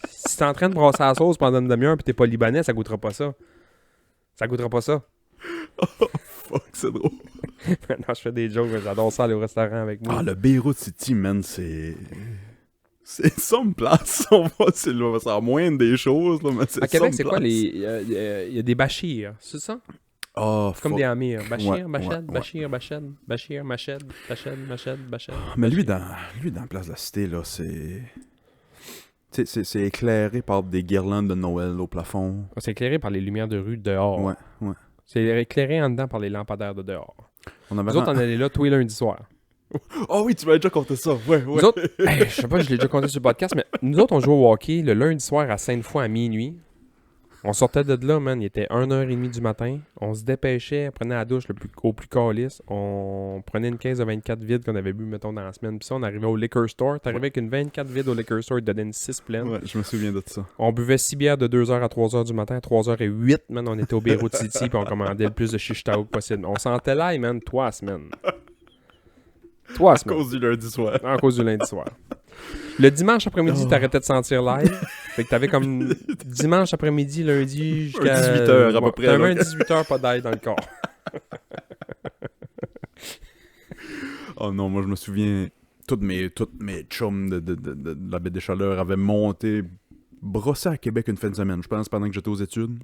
Si t'es en train de brasser la sauce pendant une demi-heure pis t'es pas Libanais, ça goûtera pas ça. Ça goûtera pas ça. Fuck, c'est drôle. Non, je fais des jokes, mais j'adore ça aller au restaurant avec moi. Ah, le Beyrouth City, man, c'est... C'est ça me place. On va, c'est la moindre des choses, là, mais c'est À Québec, ça c'est me quoi place. il y a des Bachir, c'est ça? Ah, C'est comme fuck. des Amirs. Bachir, Ouais, Bached, ouais, ouais. Bachir, Bached, Bachir, Mached, Bached. Mais lui, dans la place de la cité, là, c'est... Tu sais, c'est éclairé par des guirlandes de Noël au plafond. C'est éclairé par les lumières de rue dehors. Ouais, ouais. C'est éclairé en dedans par les lampadaires de dehors. On avait Nous autres, on allait là tous les lundis soirs. Oh oui, tu m'as déjà conté ça. Ouais, ouais. Nous autres, hey, je sais pas, je l'ai déjà compté sur le podcast, mais nous autres, on jouait au hockey le lundi soir à Sainte-Foy à minuit. On sortait de là, man. Il était 1h30 du matin. On se dépêchait, on prenait la douche au plus calice. On prenait une caisse de 24 vides qu'on avait bu, mettons, dans la semaine. Puis ça, on arrivait au liquor store. T'arrivais avec une 24 vides au liquor store, ils te donnaient une 6 pleine. Ouais, je me souviens de ça. On buvait 6 bières de 2h à 3h du matin. À 3h08, man, on était au Beyrouth City, puis on commandait le plus de shish taouk possible. On sentait l'ail, man, 3 semaines. 3 À semaines. cause du lundi soir. À cause du lundi soir. Le dimanche après-midi, t'arrêtais de sentir l'ail. Fait que t'avais comme dimanche après-midi, lundi, jusqu'à... 18 heures, à peu près, T'avais là. un 18 heures, pas d'ail dans le corps. Oh non, moi je me souviens, toutes mes chums de la baie des Chaleurs avaient monté, brossé à Québec une fin de semaine, je pense, pendant que j'étais aux études.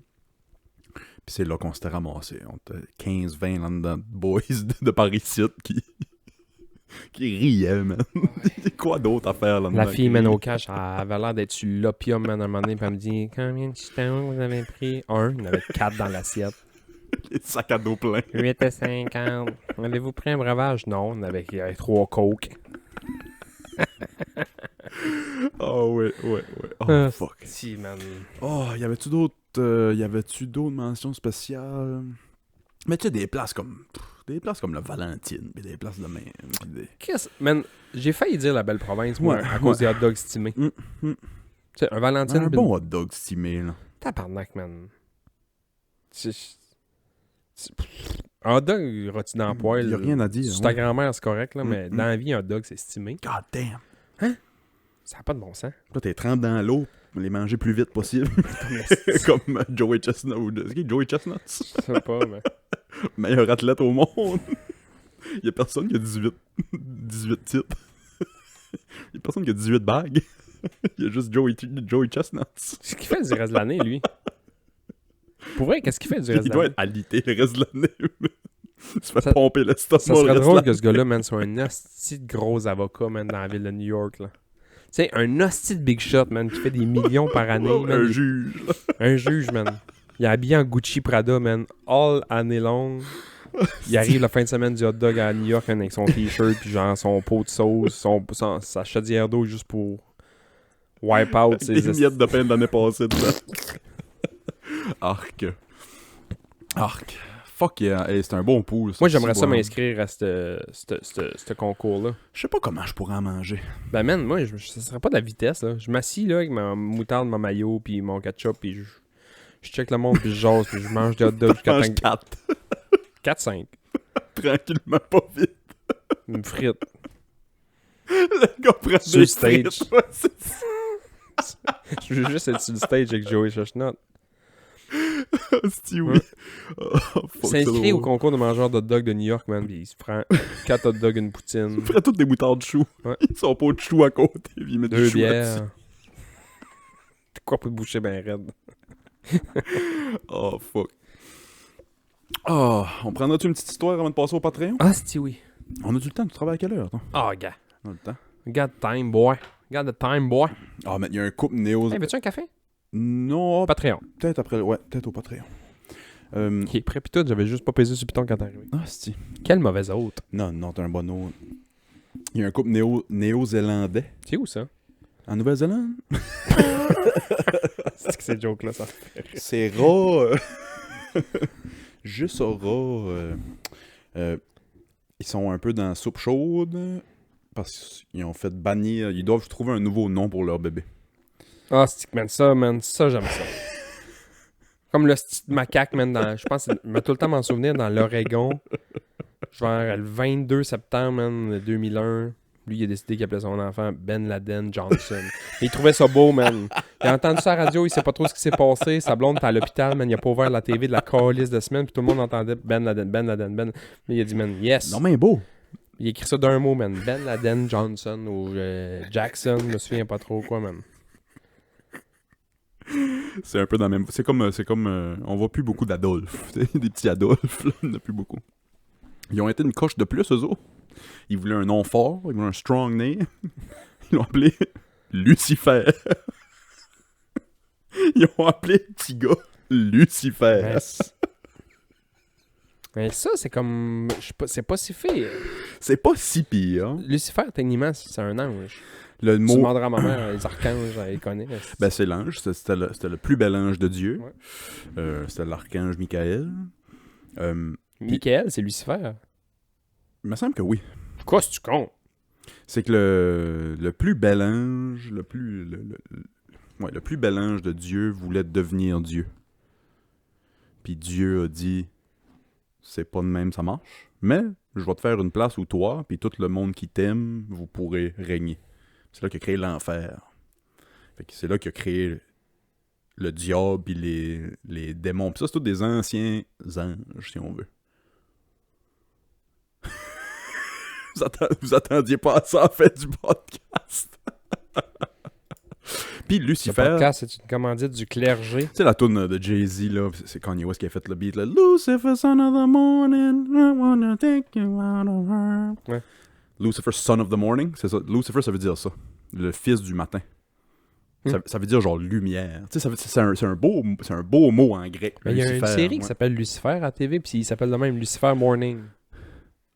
Puis c'est là qu'on s'était ramassé. On était 15-20 là-dedans de boys de Paris-Site qui riaient, man. Quoi d'autre à faire là-dedans? La fille, man, au cash, elle avait l'air d'être sur l'opium, man, à un moment donné, puis elle me dit « Combien de chitons vous avez pris? » Un, il y en avait 4 dans l'assiette. Les sacs à dos pleins. 8,50. Avez-vous pris un breuvage? Non, il y avait 3 coke. Oh, ouais. Oh, fuck. Si, man. Oh, y avait-tu d'autres mentions spéciales? Mais tu sais, des places comme le Valentine, puis des places de même. Man, j'ai failli dire la belle province, moi, Ouais, à cause des hot dogs stimés. Tu sais, un Valentine... Un bon hot dog stimé, là. Tabarnak, man. Un hot dog rôti dans le poêle. Y a rien à dire. Sur ta grand-mère, c'est correct, là, mais Mm. dans la vie, un hot dog, c'est stimé. God damn. Ça n'a pas de bon sens. Là, t'es trempé dans l'eau pour les manger plus vite possible. Comme Joey Chestnut. C'est qui Joey Chestnut? Je sais pas, mais... Meilleur athlète au monde. Y a personne qui a 18 titres. Y a personne qui a 18 bagues. Y a juste Joey Chestnut. Qu'est-ce qu'il fait du reste de l'année, lui? Pour vrai, qu'est-ce qu'il fait du reste Il de doit l'année? être alité le reste de l'année. Il se fait Ça- pomper l'estomac. Ça le serait reste drôle de que ce gars-là, man, soit un hostie de gros avocat, man, dans la ville de New York, là. Tu sais, un hostie de big shot, man, qui fait des millions par année, l'année. man. Un juge. Un juge, man. Il est habillé en Gucci Prada, man, all année longue. Il arrive la fin de semaine du hot dog à New York, man, avec son t-shirt, puis genre son pot de sauce, sa chaudière d'eau juste pour wipe out ses Des miettes de pain de l'année passée dedans. Arc. Fuck yeah. Hey, c'est un bon pool. Moi, j'aimerais ça Ouais. m'inscrire à ce concours-là. Je sais pas comment je pourrais en manger. Ben, man, moi, ça serait pas de la vitesse, là. Je m'assis, là, avec ma moutarde, ma mayo, puis mon ketchup, puis je check le monde, puis je jase, puis je mange des hot dogs jusqu'à Mange 4. 4-5. Tranquillement, pas vite. Une frite. Le gars prend Sur des stage. frites. Ouais, c'est ça. Je veux juste être sur le stage avec Joey Chestnut. Hostie, oui. Ouais. Oh, fuck, C'est inscrit ça au va. concours de mangeurs d'hot dog de New York, man, puis il se prend 4 hot dogs, une poutine, Il ferait toutes des moutardes de chou. Ouais. Ils sont pas de chou à côté. Puis ils mettent 2 du chou bières. là-dessus. De quoi pour te boucher ben raide. Oh, fuck. Oh, on prendra-tu une petite histoire avant de passer au Patreon? Ah, c'est oui. On a du temps, tu travailles à quelle heure, toi? Ah, gars. On a le temps. Got the time, boy. Got the time, boy. Ah, mais il y a un couple néo... Hey, veux-tu un café? Non, Patreon. peut-être après... Ouais, peut-être au Patreon. Il est prêt pis tout, j'avais juste pas pesé sur le piton quand t'es arrivé. Ah, c'est... Quel mauvais hôte. Non, t'as un bon hôte. Il y a un couple néo-zélandais. C'est où ça? En Nouvelle-Zélande? C'est que ces jokes-là, ça. C'est ras. Juste ras. Ils sont un peu dans la soupe chaude parce qu'ils ont fait bannir. Ils doivent trouver un nouveau nom pour leur bébé. Ah, stick, man, ça, j'aime ça. Comme le style macaque, man, je pense, je vais tout le temps m'en souvenir dans l'Oregon. Genre le 22 septembre, man, 2001. Lui, il a décidé qu'il appelait son enfant Ben Laden Johnson. Et il trouvait ça beau, man. Il a entendu ça à la radio, il sait pas trop ce qui s'est passé. Sa blonde était à l'hôpital, man. Il a pas ouvert la TV de la calice de semaine, puis tout le monde entendait Ben Laden, Ben Laden, Ben. Mais il a dit, man, yes. Non, mais beau. Il a écrit ça d'un mot, man. Ben Laden Johnson ou Jackson, je me souviens pas trop quoi, man. C'est un peu dans la même. C'est comme on voit plus beaucoup d'Adolphe. Tu sais, des petits Adolphe, là, il n'y en a plus beaucoup. Ils ont été une coche de plus, eux autres. Ils voulaient un nom fort, ils voulaient un strong name. Ils l'ont appelé Lucifer. Ils ont appelé le petit gars Lucifer. Mais, mais ça, c'est comme. C'est pas si fait. C'est pas si pire. Lucifer, techniquement, c'est un ange. Le Tu mot. demanderas à ma mère, les archanges, elle les connaît. Ben, c'est l'ange. C'était le plus bel ange de Dieu. Ouais. C'était l'archange Michael. Michael, c'est Lucifer. Il me semble que oui. Quoi, si tu comptes? C'est que le plus bel ange, le plus bel ange de Dieu voulait devenir Dieu. Puis Dieu a dit, c'est pas de même, ça marche. Mais je vais te faire une place où toi, puis tout le monde qui t'aime, vous pourrez régner. C'est là qu'il a créé l'enfer. Fait que c'est là qu'il a créé le diable puis les démons. Puis ça, c'est tous des anciens anges, si on veut. Vous attendiez pas à ça en fait du podcast. Puis Le Lucifer... podcast, c'est une commandite du clergé. Tu sais, la toune de Jay-Z, là, c'est Kanye West qui a fait le beat, là. Lucifer, son of the morning, I wanna take you out of her. Ouais. Lucifer, son of the morning, c'est ça. Lucifer, ça veut dire ça. Le fils du matin. Ça veut dire genre lumière. Tu sais, c'est un beau mot en grec. Mais il y a une Lucifer, série qui ouais. s'appelle Lucifer à TV, puis il s'appelle de même Lucifer Morning.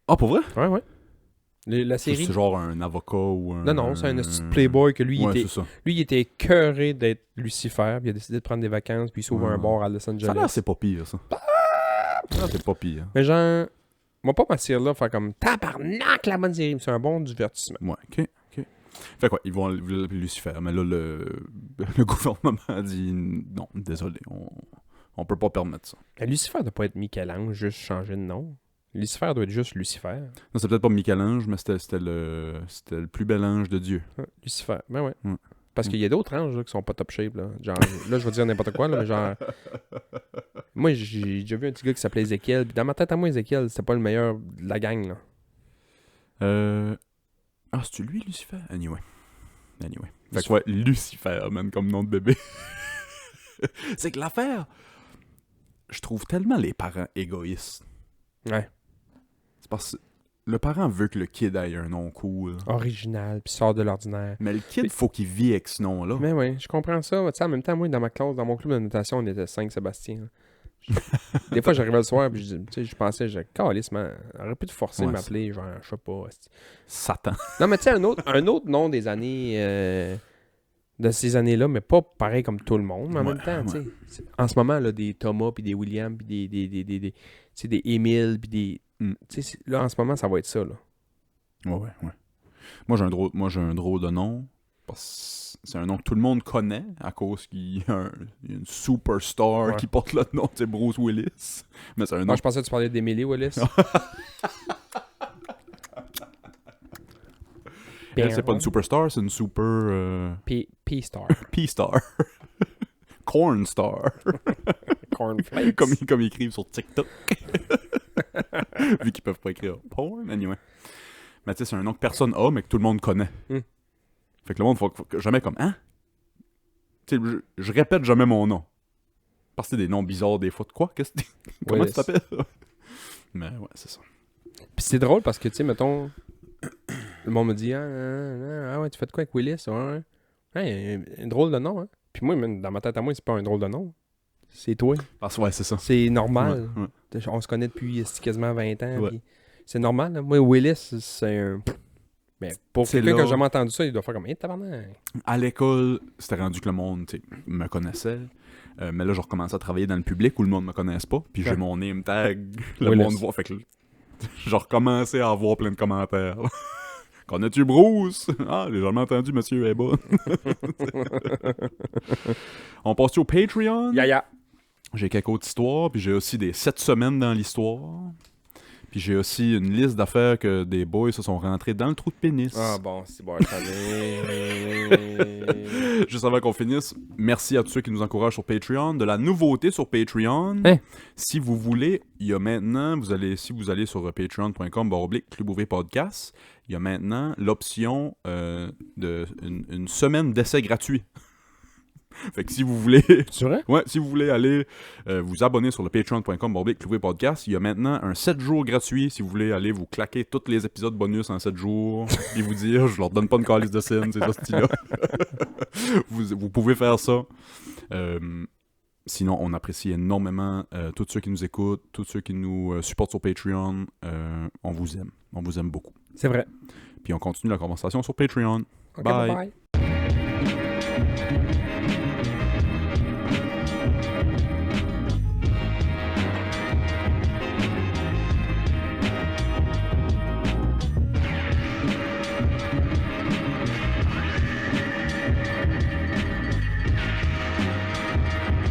Ah, pour vrai? Ouais, ouais. La série. C'est genre un avocat ou un... Non, c'est un petit playboy que lui, Ouais, il c'est ça. était écœuré d'être Lucifer, puis il a décidé de prendre des vacances, puis il s'ouvre un bar à Los Ça a Angeles. l'air, c'est pas pire, ça. Ça, c'est pas pire. Mais genre, moi pas m'attirer là, faire comme tabarnak la bonne série, mais c'est un bon divertissement. Ouais, ok. Fait quoi, ils vont l'appeler Lucifer, mais là, le gouvernement a dit non, désolé, on peut pas permettre ça. Mais Lucifer doit pas être Michel-Ange, juste changer de nom. Lucifer doit être juste Lucifer. Non, c'est peut-être pas Michel-Ange, mais c'était le plus bel ange de Dieu. Ouais, Lucifer, ben ouais. Ouais. Parce qu'il y a d'autres anges là, qui sont pas top shape. Là, genre, là je vais dire n'importe quoi, là, mais genre. Moi, j'ai déjà vu un petit gars qui s'appelait Ézéchiel, puis dans ma tête à moi, Ézéchiel, c'était pas le meilleur de la gang. Là. Ah, c'est-tu lui, Lucifer? Anyway. Fait que ouais, Lucifer, man, comme nom de bébé. C'est que l'affaire, je trouve tellement les parents égoïstes. Ouais. C'est parce que le parent veut que le kid ait un nom cool. Original, puis sort de l'ordinaire. Mais le kid, faut qu'il vit avec ce nom-là. Mais ouais, je comprends ça. Tu sais, en même temps, moi, dans ma classe, dans mon club de notation, on était 5 Sébastien. Là. Des fois, j'arrivais le soir, puis je pensais, calisse, man, aurait pu te forcer de Ouais, m'appeler, genre, je sais pas. Satan. Non, mais tu sais, un autre nom des années. De ces années-là, mais pas pareil comme tout le monde. Mais en Ouais, même temps, tu sais, en ce moment, là, des Thomas, puis des William, puis des Émile, puis des. Tu sais, là, en ce moment, ça va être ça, là. Ouais. Moi, j'ai un drôle de nom. Parce que c'est un nom que tout le monde connaît à cause qu'il y a une superstar qui porte le nom, c'est Bruce Willis. Mais c'est un nom. Moi, je pensais que tu parlais d'Emily Willis. C'est pas une superstar, c'est une super... P-Star. P-star. Corn star. Cornflakes. comme ils écrivent sur TikTok. Vu qu'ils peuvent pas écrire porn, anyway. Mais tu sais, c'est un nom que personne a, mais que tout le monde connaît. Fait que le monde, faut jamais comme, hein? Tu sais, je répète jamais mon nom. Parce que c'est des noms bizarres des fois. De quoi? Comment tu t'appelles? Mais ouais, c'est ça. Puis c'est drôle parce que, tu sais, mettons, le monde me dit, ah ouais, tu fais de quoi avec Willis? Ouais. Un drôle de nom, hein? Puis moi, même, dans ma tête à moi, c'est pas un drôle de nom. C'est toi. Parce ouais, c'est ça. C'est normal. Ouais. On se connaît depuis quasiment 20 ans. Ouais. Puis c'est normal. Là. Moi, Willis, c'est un... Mais pour C'est quelqu'un là- qui n'a jamais entendu ça, il doit faire comme, tabarnak. À l'école, c'était rendu que le monde tu sais, me connaissait. Mais là, je recommençais à travailler dans le public où le monde me connaisse pas. Puis j'ai mon name tag. Le Willis. monde voit. Fait que je recommençais à avoir plein de commentaires. Connais-tu Bruce? Ah, j'ai jamais entendu, monsieur est bonne. On passe-tu au Patreon? Ya. J'ai quelques autres histoires, puis j'ai aussi des 7 semaines dans l'histoire. Puis j'ai aussi une liste d'affaires que des boys se sont rentrés dans le trou de pénis. Ah bon, c'est bon, Juste avant qu'on finisse, merci à tous ceux qui nous encouragent sur Patreon. De la nouveauté sur Patreon. Hein? Si vous voulez, il y a maintenant, si vous allez sur patreon.com/Club Ouvrier Podcast, il y a maintenant l'option une semaine d'essai gratuit. Fait que si vous voulez... C'est vrai? Ouais, si vous voulez aller vous abonner sur le patreon.com/Club Ouvrier Podcast, il y a maintenant un 7 jours gratuit si vous voulez aller vous claquer tous les épisodes bonus en 7 jours et vous dire, je leur donne pas une calice de scène, c'est ça, ce style-là. vous pouvez faire ça. Sinon, on apprécie énormément tous ceux qui nous écoutent, tous ceux qui nous supportent sur Patreon. On vous aime. On vous aime beaucoup. C'est vrai. Puis on continue la conversation sur Patreon. Ok, Bye. bye.